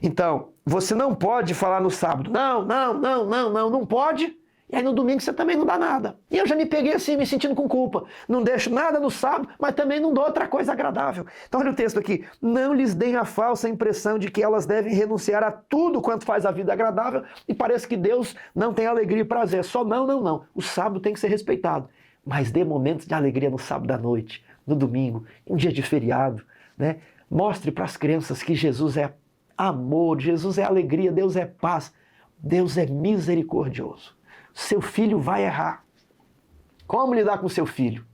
Speaker 1: Então, você não pode falar no sábado, não pode, e aí no domingo você também não dá nada. E eu já me peguei assim, me sentindo com culpa. Não deixo nada no sábado, mas também não dou outra coisa agradável. Então olha o texto aqui. Não lhes deem a falsa impressão de que elas devem renunciar a tudo quanto faz a vida agradável e parece que Deus não tem alegria e prazer. Só não. O sábado tem que ser respeitado. Mas dê momentos de alegria no sábado à noite, no domingo, em um dia de feriado, né? Mostre para as crianças que Jesus é amor, Jesus é alegria, Deus é paz, Deus é misericordioso. Seu filho vai errar. Como lidar com seu filho?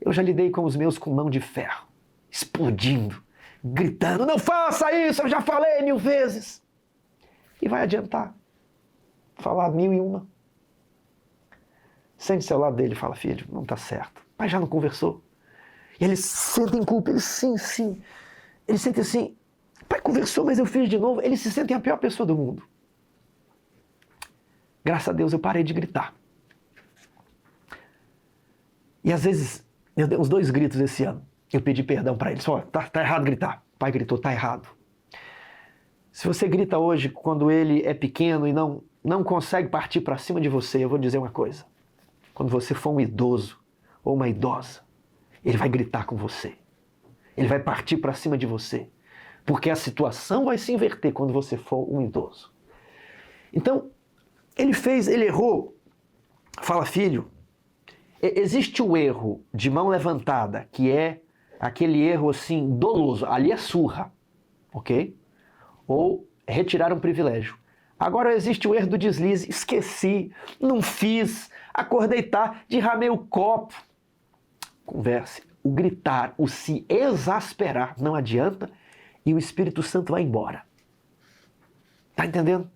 Speaker 1: Eu já lidei com os meus com mão de ferro, explodindo, gritando, não faça isso, eu já falei 1000 vezes. E vai adiantar. Falar 1001. Sente-se ao lado dele e fala, filho, não está certo. Pai já não conversou. E eles sentem culpa, eles sim. Eles sentem assim, pai conversou, mas eu fiz de novo. Eles se sentem a pior pessoa do mundo. Graças a Deus eu parei de gritar. E às vezes, eu dei uns 2 gritos esse ano. Eu pedi perdão para eles. Olha, tá errado gritar. O pai gritou, tá errado. Se você grita hoje quando ele é pequeno e não consegue partir para cima de você, eu vou dizer uma coisa. Quando você for um idoso ou uma idosa, ele vai gritar com você. Ele vai partir para cima de você. Porque a situação vai se inverter quando você for um idoso. Então, ele errou. Fala, filho, existe o erro de mão levantada, que é aquele erro assim, doloso. Ali é surra, ok? Ou retirar um privilégio. Agora existe o erro do deslize. Esqueci, não fiz, acordei tarde, derramei o copo. Converse. O gritar, o se exasperar não adianta e o Espírito Santo vai embora. Tá entendendo?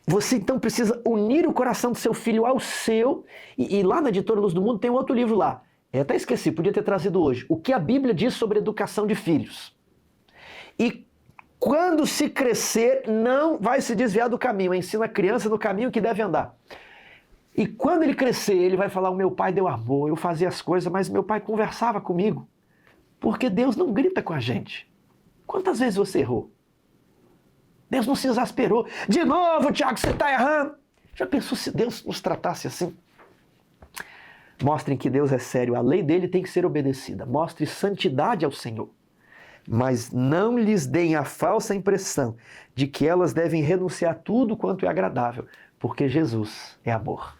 Speaker 1: Você então precisa unir o coração do seu filho ao seu, e lá na Editora Luz do Mundo tem um outro livro lá. Eu até esqueci, podia ter trazido hoje. O que a Bíblia diz sobre educação de filhos. E quando se crescer, não vai se desviar do caminho. Ensina a criança no caminho que deve andar. E quando ele crescer, ele vai falar, o meu pai deu amor, eu fazia as coisas, mas meu pai conversava comigo. Porque Deus não grita com a gente. Quantas vezes você errou? Deus não se exasperou. De novo, Tiago, você está errando. Já pensou se Deus nos tratasse assim? Mostrem que Deus é sério. A lei dele tem que ser obedecida. Mostre santidade ao Senhor. Mas não lhes deem a falsa impressão de que elas devem renunciar a tudo quanto é agradável, porque Jesus é amor.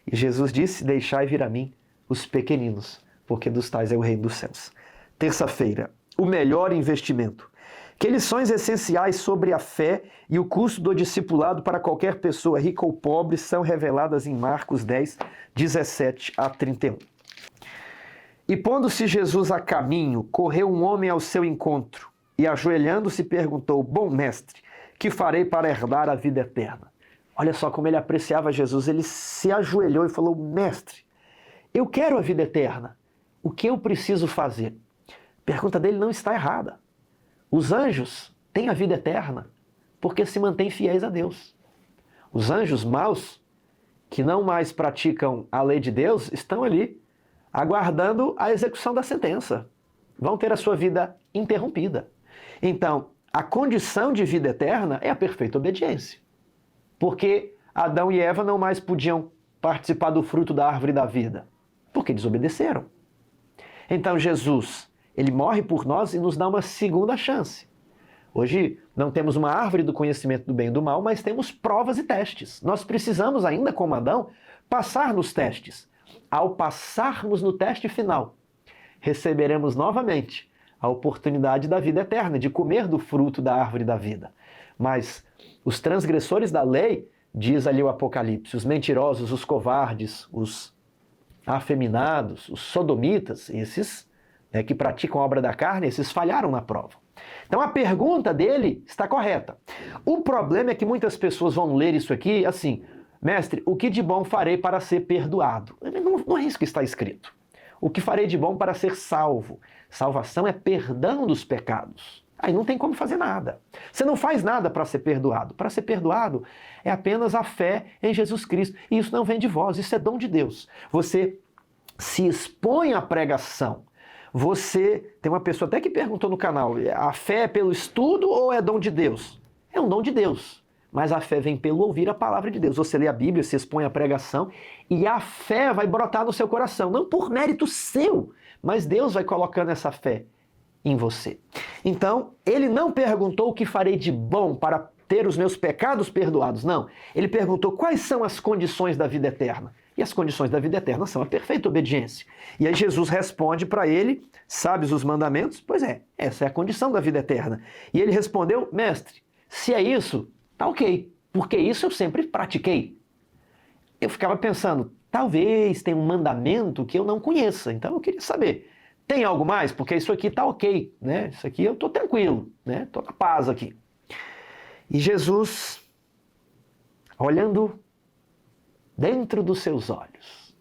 Speaker 1: E Jesus disse, deixai vir a mim os pequeninos, porque dos tais é o reino dos céus. Terça-feira, o melhor investimento. Que lições essenciais sobre a fé e o custo do discipulado para qualquer pessoa, rica ou pobre, são reveladas em Marcos 10, 17 a 31. E pondo-se Jesus a caminho, correu um homem ao seu encontro e, ajoelhando-se, perguntou, bom mestre, que farei para herdar a vida eterna? Olha só como ele apreciava Jesus. Ele se ajoelhou e falou, mestre, eu quero a vida eterna. O que eu preciso fazer? A pergunta dele não está errada. Os anjos têm a vida eterna porque se mantêm fiéis a Deus. Os anjos maus, que não mais praticam a lei de Deus, estão ali aguardando a execução da sentença. Vão ter a sua vida interrompida. Então, a condição de vida eterna é a perfeita obediência. Porque Adão e Eva não mais podiam participar do fruto da árvore da vida? Porque desobedeceram. Então Jesus, ele morre por nós e nos dá uma segunda chance. Hoje não temos uma árvore do conhecimento do bem e do mal, mas temos provas e testes. Nós precisamos ainda, como Adão, passar nos testes. Ao passarmos no teste final, receberemos novamente a oportunidade da vida eterna, de comer do fruto da árvore da vida. Mas os transgressores da lei, diz ali o Apocalipse, os mentirosos, os covardes, os afeminados, os sodomitas, esses que praticam a obra da carne, esses falharam na prova. Então a pergunta dele está correta. O problema é que muitas pessoas vão ler isso aqui assim: mestre, o que de bom farei para ser perdoado? Não é isso que está escrito. O que farei de bom para ser salvo? Salvação é perdão dos pecados. Aí não tem como fazer nada. Você não faz nada para ser perdoado. Para ser perdoado é apenas a fé em Jesus Cristo. E isso não vem de vós, isso é dom de Deus. Você se expõe à pregação. Tem uma pessoa até que perguntou no canal, a fé é pelo estudo ou é dom de Deus? É um dom de Deus, mas a fé vem pelo ouvir a palavra de Deus. Você lê a Bíblia, se expõe à pregação e a fé vai brotar no seu coração, não por mérito seu, mas Deus vai colocando essa fé em você. Então, ele não perguntou o que farei de bom para ter os meus pecados perdoados, não. Ele perguntou quais são as condições da vida eterna. E as condições da vida eterna são a perfeita obediência. E aí Jesus responde para ele, sabes os mandamentos? Pois é, essa é a condição da vida eterna. E ele respondeu, mestre, se é isso, tá ok, porque isso eu sempre pratiquei. Eu ficava pensando, talvez tenha um mandamento que eu não conheça, então eu queria saber, tem algo mais? Porque isso aqui tá ok, né? Isso aqui eu tô tranquilo, né? Tô na paz aqui. E Jesus, olhando dentro dos seus olhos,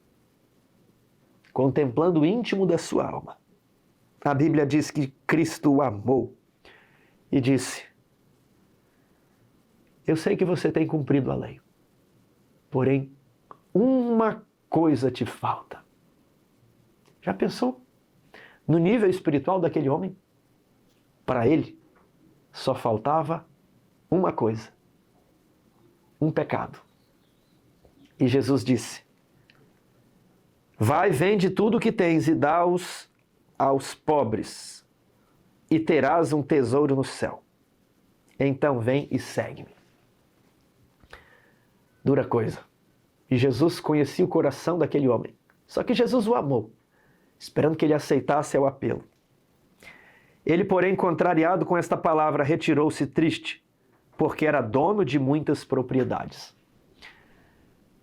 Speaker 1: contemplando o íntimo da sua alma, a Bíblia diz que Cristo o amou e disse, eu sei que você tem cumprido a lei, porém, uma coisa te falta. Já pensou? No nível espiritual daquele homem, para ele, só faltava uma coisa, um pecado. E Jesus disse, vai, vende tudo o que tens e dá-os aos pobres, e terás um tesouro no céu. Então vem e segue-me. Dura coisa. E Jesus conhecia o coração daquele homem. Só que Jesus o amou, esperando que ele aceitasse o apelo. Ele, porém, contrariado com esta palavra, retirou-se triste, porque era dono de muitas propriedades.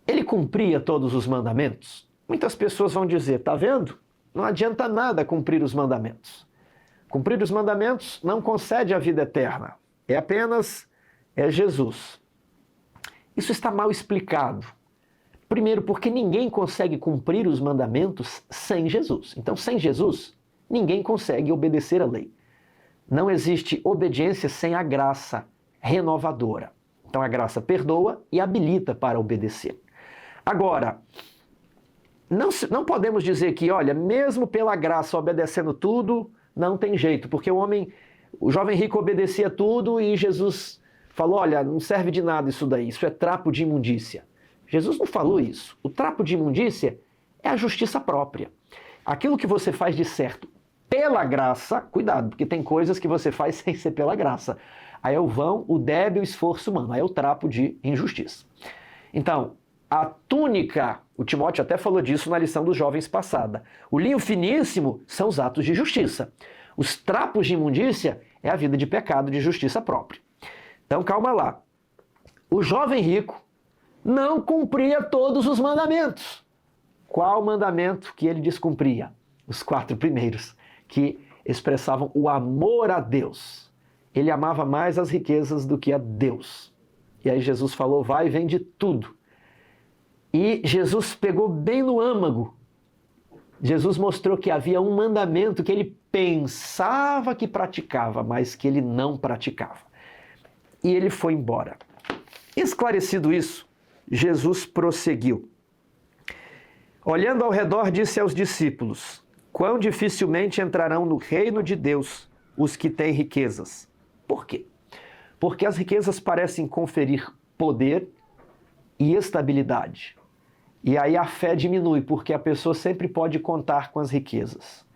Speaker 1: Ele cumpria todos os mandamentos? Muitas pessoas vão dizer, tá vendo? Não adianta nada cumprir os mandamentos. Cumprir os mandamentos não concede a vida eterna. É Jesus. Isso está mal explicado. Primeiro, porque ninguém consegue cumprir os mandamentos sem Jesus. Então, sem Jesus, ninguém consegue obedecer a lei. Não existe obediência sem a graça renovadora. Então, a graça perdoa e habilita para obedecer. Agora, não podemos dizer que, olha, mesmo pela graça obedecendo tudo, não tem jeito, porque o jovem rico obedecia tudo e Jesus falou, olha, não serve de nada isso daí, isso é trapo de imundícia. Jesus não falou isso. O trapo de imundícia é a justiça própria. Aquilo que você faz de certo pela graça, cuidado, porque tem coisas que você faz sem ser pela graça. Aí é o vão, o débil esforço humano, aí é o trapo de injustiça. Então, a túnica, o Timóteo até falou disso na lição dos jovens passada. O linho finíssimo são os atos de justiça. Os trapos de imundícia é a vida de pecado, de justiça própria. Então, calma lá. O jovem rico não cumpria todos os mandamentos. Qual mandamento que ele descumpria? Os 4 primeiros, que expressavam o amor a Deus. Ele amava mais as riquezas do que a Deus. E aí Jesus falou, vai e vende tudo. E Jesus pegou bem no âmago. Jesus mostrou que havia um mandamento que ele pensava que praticava, mas que ele não praticava. E ele foi embora. Esclarecido isso, Jesus prosseguiu. Olhando ao redor, disse aos discípulos, quão dificilmente entrarão no reino de Deus os que têm riquezas. Por quê? Porque as riquezas parecem conferir poder e estabilidade. E aí a fé diminui, porque a pessoa sempre pode contar com as riquezas.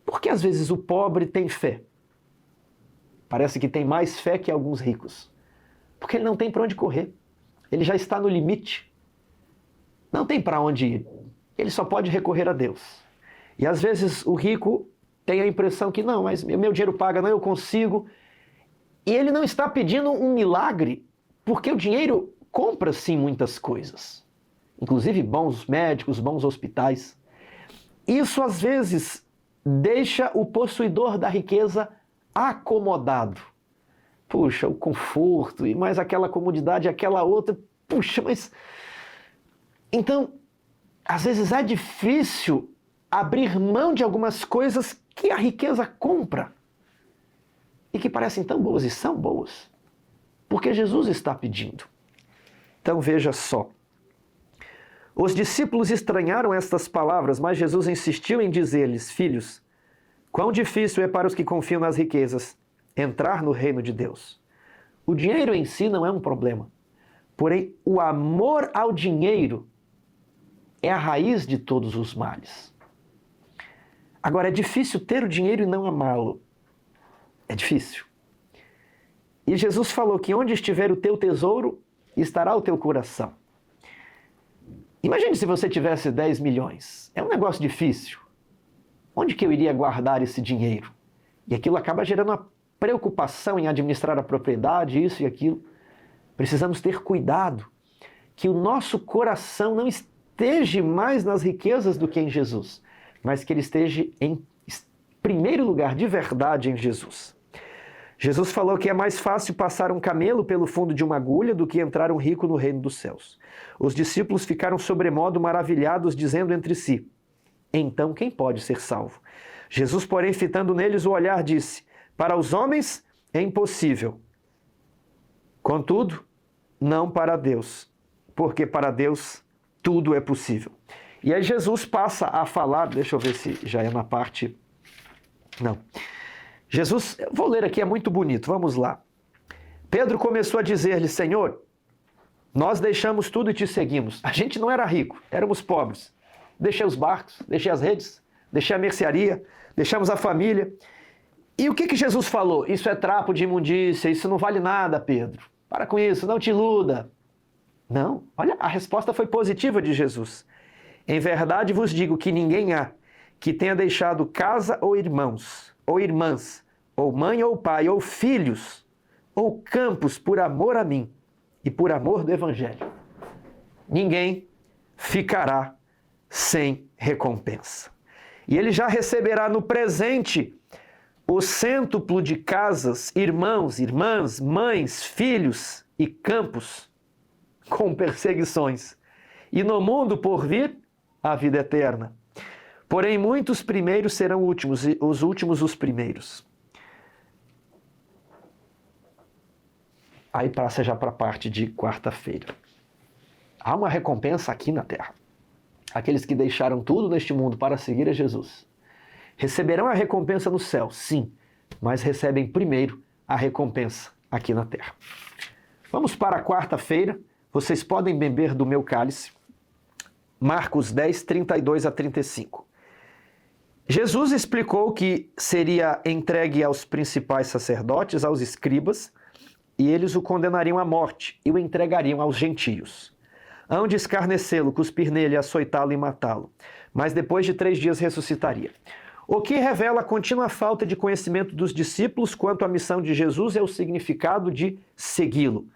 Speaker 1: Porque às vezes o pobre tem fé. Parece que tem mais fé que alguns ricos. Porque ele não tem para onde correr. Ele já está no limite. Não tem para onde ir. Ele só pode recorrer a Deus. E às vezes o rico tem a impressão que não, mas meu dinheiro paga, não, eu consigo. E ele não está pedindo um milagre, porque o dinheiro compra sim muitas coisas. Inclusive bons médicos, bons hospitais. Isso às vezes deixa o possuidor da riqueza acomodado. Puxa, o conforto e mais aquela comodidade, aquela outra. Puxa, mas... Então, às vezes é difícil abrir mão de algumas coisas que a riqueza compra e que parecem tão boas e são boas, porque Jesus está pedindo. Então veja só. Os discípulos estranharam estas palavras, mas Jesus insistiu em dizer-lhes: filhos, quão difícil é para os que confiam nas riquezas entrar no reino de Deus. O dinheiro em si não é um problema, porém o amor ao dinheiro é a raiz de todos os males. Agora, é difícil ter o dinheiro e não amá-lo. É difícil. E Jesus falou que onde estiver o teu tesouro, estará o teu coração. Imagine se você tivesse 10 milhões. É um negócio difícil. Onde que eu iria guardar esse dinheiro? E aquilo acaba gerando uma preocupação em administrar a propriedade, isso e aquilo. Precisamos ter cuidado que o nosso coração não esteja mais nas riquezas do que em Jesus, mas que ele esteja em primeiro lugar, de verdade, em Jesus. Jesus falou que é mais fácil passar um camelo pelo fundo de uma agulha do que entrar um rico no reino dos céus. Os discípulos ficaram sobremodo maravilhados, dizendo entre si: então quem pode ser salvo? Jesus, porém, fitando neles o olhar, disse: para os homens é impossível. Contudo, não para Deus, porque para Deus tudo é possível. E aí Jesus passa a falar, deixa eu ver se já é na parte... Não. Jesus, vou ler aqui, é muito bonito, vamos lá. Pedro começou a dizer-lhe: Senhor, nós deixamos tudo e te seguimos. A gente não era rico, éramos pobres. Deixei os barcos, deixei as redes, deixei a mercearia, deixamos a família. E o que Jesus falou? Isso é trapo de imundícia, isso não vale nada, Pedro. Para com isso, não te iluda. Não, olha, a resposta foi positiva de Jesus. Em verdade vos digo que ninguém há que tenha deixado casa ou irmãos, ou irmãs, ou mãe ou pai, ou filhos, ou campos por amor a mim e por amor do Evangelho. Ninguém ficará sem recompensa. E ele já receberá no presente o cêntuplo de casas, irmãos, irmãs, mães, filhos e campos com perseguições. E no mundo por vir, a vida eterna. Porém, muitos primeiros serão últimos, e os últimos os primeiros. Aí passa já para a parte de quarta-feira. Há uma recompensa aqui na terra. Aqueles que deixaram tudo neste mundo para seguir a Jesus receberão a recompensa no céu, sim, mas recebem primeiro a recompensa aqui na terra. Vamos para a quarta-feira. Vocês podem beber do meu cálice. Marcos 10, 32 a 35. Jesus explicou que seria entregue aos principais sacerdotes, aos escribas, e eles o condenariam à morte e o entregariam aos gentios. Hão de escarnecê-lo, cuspir nele, açoitá-lo e matá-lo, mas depois de 3 dias ressuscitaria. O que revela a contínua falta de conhecimento dos discípulos quanto à missão de Jesus é o significado de segui-lo.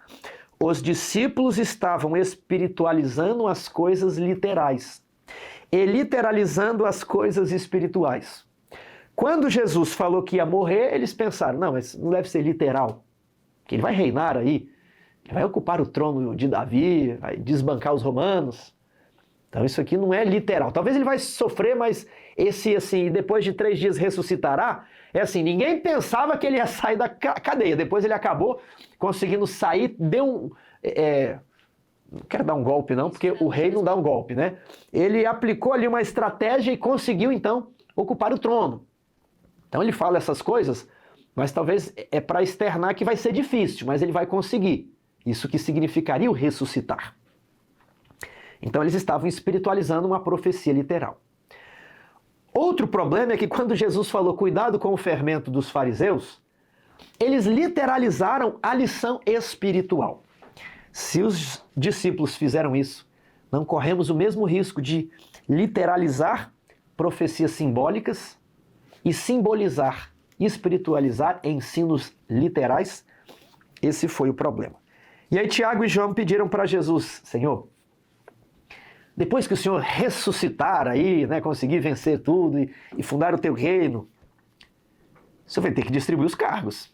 Speaker 1: Os discípulos estavam espiritualizando as coisas literais e literalizando as coisas espirituais. Quando Jesus falou que ia morrer, eles pensaram: não, mas não deve ser literal, que ele vai reinar aí, ele vai ocupar o trono de Davi, vai desbancar os romanos. Então isso aqui não é literal. Talvez ele vai sofrer, mas esse assim, depois de 3 dias ressuscitará, é assim, ninguém pensava que ele ia sair da cadeia. Depois ele acabou conseguindo sair, deu um... não quero dar um golpe não, porque o rei não dá um golpe, né? Ele aplicou ali uma estratégia e conseguiu então ocupar o trono. Então ele fala essas coisas, mas talvez é para externar que vai ser difícil, mas ele vai conseguir. Isso que significaria o ressuscitar. Então eles estavam espiritualizando uma profecia literal. Outro problema é que quando Jesus falou cuidado com o fermento dos fariseus, eles literalizaram a lição espiritual. Se os discípulos fizeram isso, não corremos o mesmo risco de literalizar profecias simbólicas e simbolizar, espiritualizar ensinos literais. Esse foi o problema. E aí Tiago e João pediram para Jesus: Senhor, depois que o Senhor ressuscitar aí, né, conseguir vencer tudo e fundar o teu reino, o Senhor vai ter que distribuir os cargos.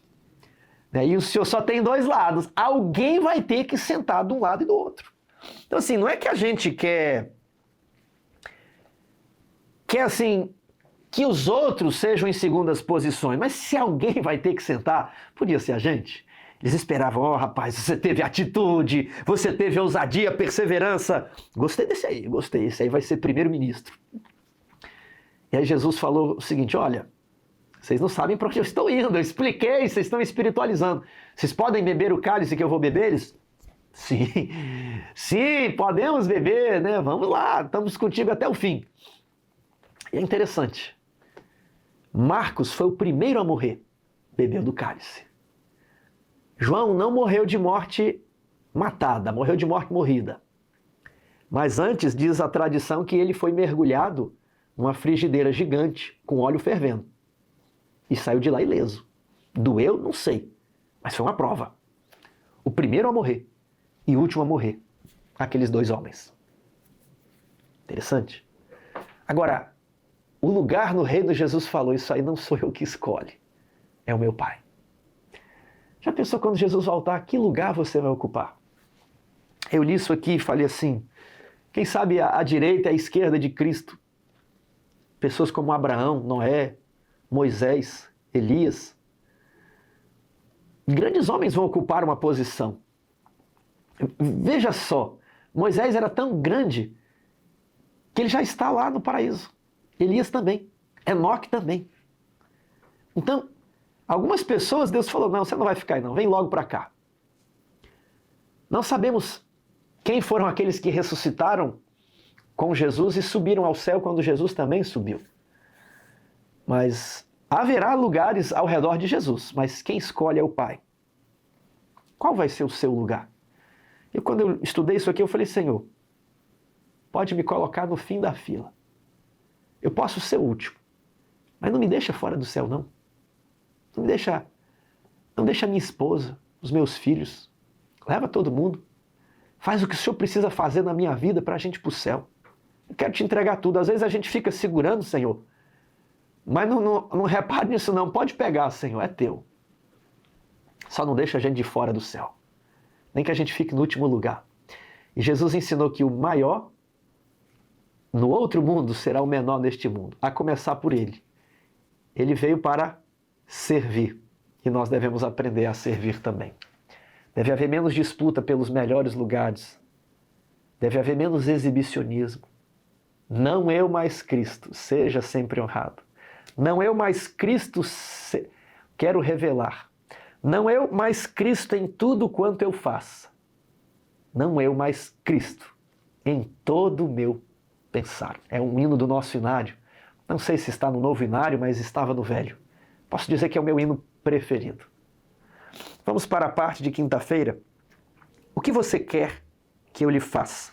Speaker 1: E o Senhor só tem dois lados. Alguém vai ter que sentar de um lado e do outro. Então, assim, não é que a gente quer assim, que os outros sejam em segundas posições, mas se alguém vai ter que sentar, podia ser a gente. Eles esperavam: ó, rapaz, você teve atitude, você teve ousadia, perseverança. Gostei desse aí, gostei. Esse aí vai ser primeiro-ministro. E aí Jesus falou o seguinte: olha, vocês não sabem para onde eu estou indo, eu expliquei, vocês estão espiritualizando. Vocês podem beber o cálice que eu vou beber? Eles: sim, sim, podemos beber, né? Vamos lá, estamos contigo até o fim. E é interessante, Marcos foi o primeiro a morrer, bebeu do cálice. João não morreu de morte matada, morreu de morte morrida. Mas antes diz a tradição que ele foi mergulhado numa frigideira gigante com óleo fervendo. E saiu de lá ileso. Doeu? Não sei. Mas foi uma prova. O primeiro a morrer e o último a morrer. Aqueles dois homens. Interessante. Agora, o lugar no reino, Jesus falou: isso aí não sou eu que escolhe. É o meu Pai. Já pensou quando Jesus voltar, que lugar você vai ocupar? Eu li isso aqui e falei assim: quem sabe a direita e a esquerda de Cristo? Pessoas como Abraão, Noé, Moisés, Elias. Grandes homens vão ocupar uma posição. Veja só, Moisés era tão grande que ele já está lá no paraíso. Elias também. Enoque também. Então, algumas pessoas, Deus falou: não, você não vai ficar aí não, vem logo para cá. Não sabemos quem foram aqueles que ressuscitaram com Jesus e subiram ao céu quando Jesus também subiu. Mas haverá lugares ao redor de Jesus, mas quem escolhe é o Pai. Qual vai ser o seu lugar? E quando eu estudei isso aqui, eu falei: Senhor, pode me colocar no fim da fila. Eu posso ser o último, mas não me deixa fora do céu, não. Não deixa minha esposa, os meus filhos. Leva todo mundo. Faz o que o Senhor precisa fazer na minha vida para a gente ir para o céu. Eu quero te entregar tudo. Às vezes a gente fica segurando, Senhor, mas não repare nisso não. Pode pegar, Senhor, é teu. Só não deixa a gente de fora do céu. Nem que a gente fique no último lugar. E Jesus ensinou que o maior no outro mundo será o menor neste mundo, a começar por ele. Ele veio para servir. E nós devemos aprender a servir também. Deve haver menos disputa pelos melhores lugares. Deve haver menos exibicionismo. Não eu mais Cristo, seja sempre honrado. Não eu mais Cristo, quero revelar. Não eu mais Cristo em tudo quanto eu faça. Não eu mais Cristo em todo o meu pensar. É um hino do nosso hinário. Não sei se está no novo hinário, mas estava no velho. Posso dizer que é o meu hino preferido. Vamos para a parte de quinta-feira. O que você quer que eu lhe faça?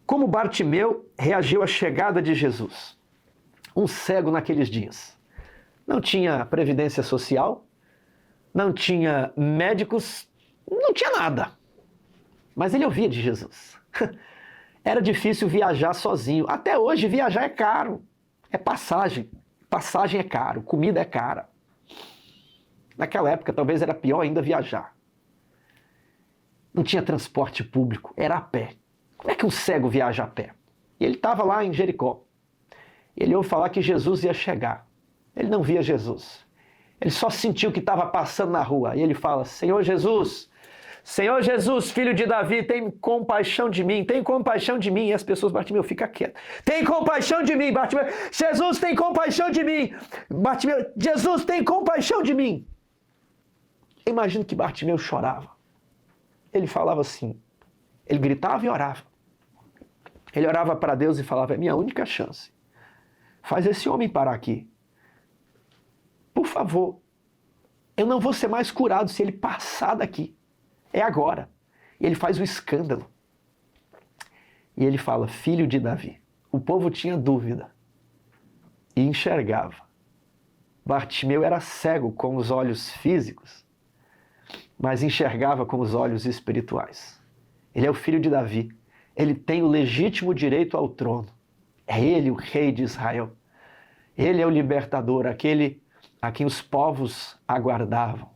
Speaker 1: Como Bartimeu reagiu à chegada de Jesus? Um cego naqueles dias. Não tinha previdência social, não tinha médicos, não tinha nada. Mas ele ouvia de Jesus. Era difícil viajar sozinho. Até hoje viajar é caro. É passagem. Passagem é caro, comida é cara. Naquela época talvez era pior ainda viajar. Não tinha transporte público, era a pé. Como é que um cego viaja a pé? E ele estava lá em Jericó. Ele ouviu falar que Jesus ia chegar. Ele não via Jesus. Ele só sentiu que estava passando na rua. E ele fala: Senhor Jesus, filho de Davi, tem compaixão de mim, tem compaixão de mim. E as pessoas: Bartimeu, fica quieto. Tem compaixão de mim, Bartimeu. Jesus, tem compaixão de mim. Bartimeu, Jesus, tem compaixão de mim. Eu imagino que Bartimeu chorava. Ele falava assim, ele gritava e orava. Ele orava para Deus e falava: é minha única chance. Faz esse homem parar aqui. Por favor. Eu não vou ser mais curado se ele passar daqui. É agora. E ele faz o escândalo. E ele fala: filho de Davi. O povo tinha dúvida. E enxergava. Bartimeu era cego com os olhos físicos, mas enxergava com os olhos espirituais. Ele é o filho de Davi. Ele tem o legítimo direito ao trono. É ele o rei de Israel. Ele é o libertador, aquele a quem os povos aguardavam.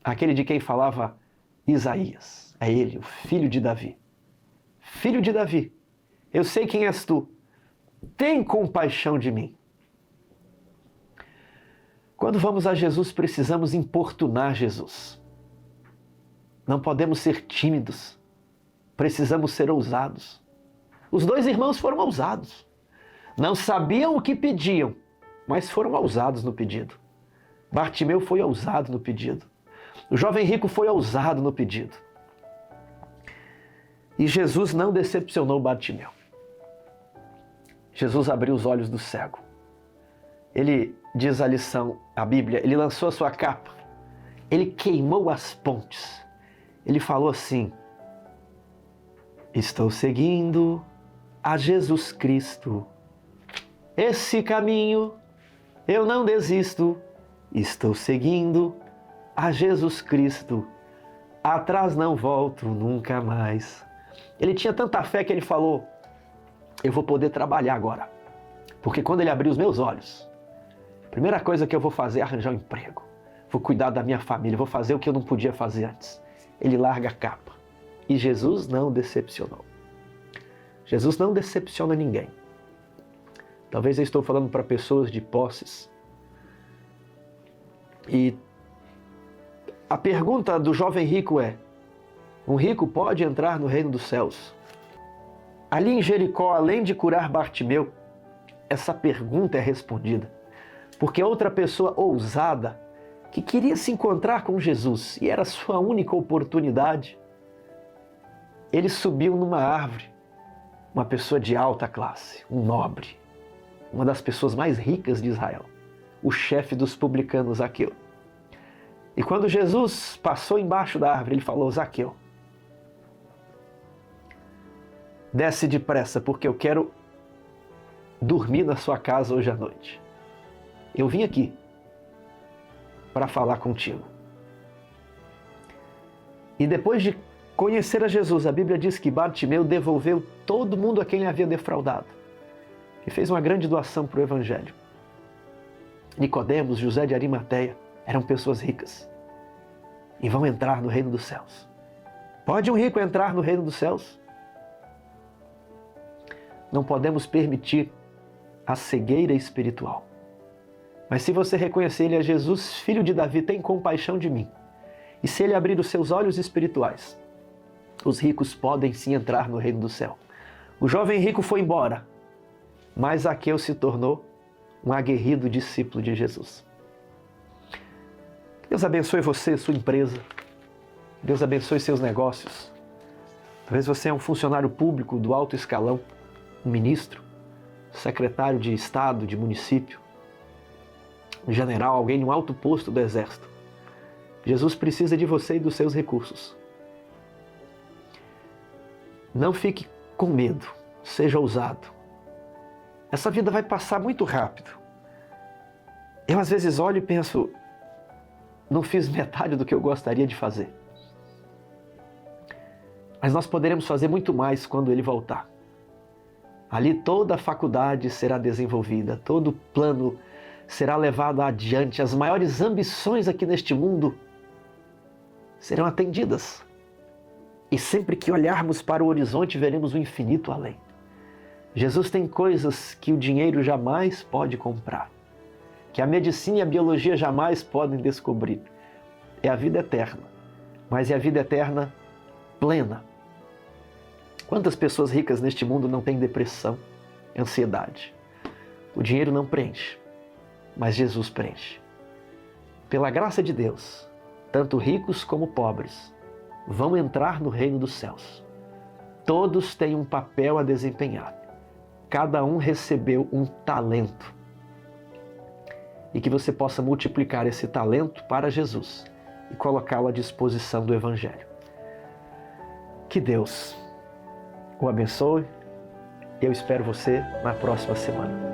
Speaker 1: Aquele de quem falava Isaías. É ele, o filho de Davi. Filho de Davi, eu sei quem és tu. Tem compaixão de mim. Quando vamos a Jesus, precisamos importunar Jesus. Não podemos ser tímidos. Precisamos ser ousados. Os dois irmãos foram ousados. Não sabiam o que pediam, mas foram ousados no pedido. Bartimeu foi ousado no pedido. O jovem rico foi ousado no pedido. E Jesus não decepcionou Bartimeu. Jesus abriu os olhos do cego. Ele diz a lição, a Bíblia, ele lançou a sua capa, ele queimou as pontes. Ele falou assim: estou seguindo a Jesus Cristo. Esse caminho eu não desisto. Estou seguindo a Jesus Cristo. Atrás não volto nunca mais. Ele tinha tanta fé que ele falou: eu vou poder trabalhar agora. Porque quando ele abrir os meus olhos, a primeira coisa que eu vou fazer é arranjar um emprego. Vou cuidar da minha família, vou fazer o que eu não podia fazer antes. Ele larga a capa. E Jesus não decepcionou. Jesus não decepciona ninguém. Talvez eu estou falando para pessoas de posses. E a pergunta do jovem rico é: um rico pode entrar no reino dos céus? Ali em Jericó, além de curar Bartimeu, essa pergunta é respondida. Porque outra pessoa ousada, que queria se encontrar com Jesus, e era a sua única oportunidade, ele subiu numa árvore, uma pessoa de alta classe, um nobre, uma das pessoas mais ricas de Israel, o chefe dos publicanos, Zaqueu. E quando Jesus passou embaixo da árvore, ele falou: Zaqueu, desce depressa, porque eu quero dormir na sua casa hoje à noite. Eu vim aqui para falar contigo. E depois de conhecer a Jesus, a Bíblia diz que Bartimeu devolveu todo mundo a quem ele havia defraudado e fez uma grande doação para o Evangelho. Nicodemos, José de Arimateia, eram pessoas ricas e vão entrar no reino dos céus. Pode um rico entrar no reino dos céus? Não podemos permitir a cegueira espiritual. Mas se você reconhecer ele é Jesus, filho de Davi, tem compaixão de mim. E se ele abrir os seus olhos espirituais, os ricos podem sim entrar no reino do céu. O jovem rico foi embora, mas Zaqueu se tornou um aguerrido discípulo de Jesus. Deus abençoe você, sua empresa. Deus abençoe seus negócios. Talvez você é um funcionário público do alto escalão, um ministro, secretário de Estado, de município, um general, alguém em um alto posto do exército. Jesus precisa de você e dos seus recursos. Não fique com medo, seja ousado. Essa vida vai passar muito rápido. Eu às vezes olho e penso, não fiz metade do que eu gostaria de fazer. Mas nós poderemos fazer muito mais quando ele voltar. Ali toda a faculdade será desenvolvida, todo o plano será levado adiante, as maiores ambições aqui neste mundo serão atendidas. E sempre que olharmos para o horizonte, veremos o infinito além. Jesus tem coisas que o dinheiro jamais pode comprar, que a medicina e a biologia jamais podem descobrir. É a vida eterna, mas é a vida eterna plena. Quantas pessoas ricas neste mundo não têm depressão, ansiedade? O dinheiro não preenche, mas Jesus preenche. Pela graça de Deus, tanto ricos como pobres vão entrar no reino dos céus. Todos têm um papel a desempenhar. Cada um recebeu um talento. E que você possa multiplicar esse talento para Jesus e colocá-lo à disposição do Evangelho. Que Deus o abençoe. Eu espero você na próxima semana.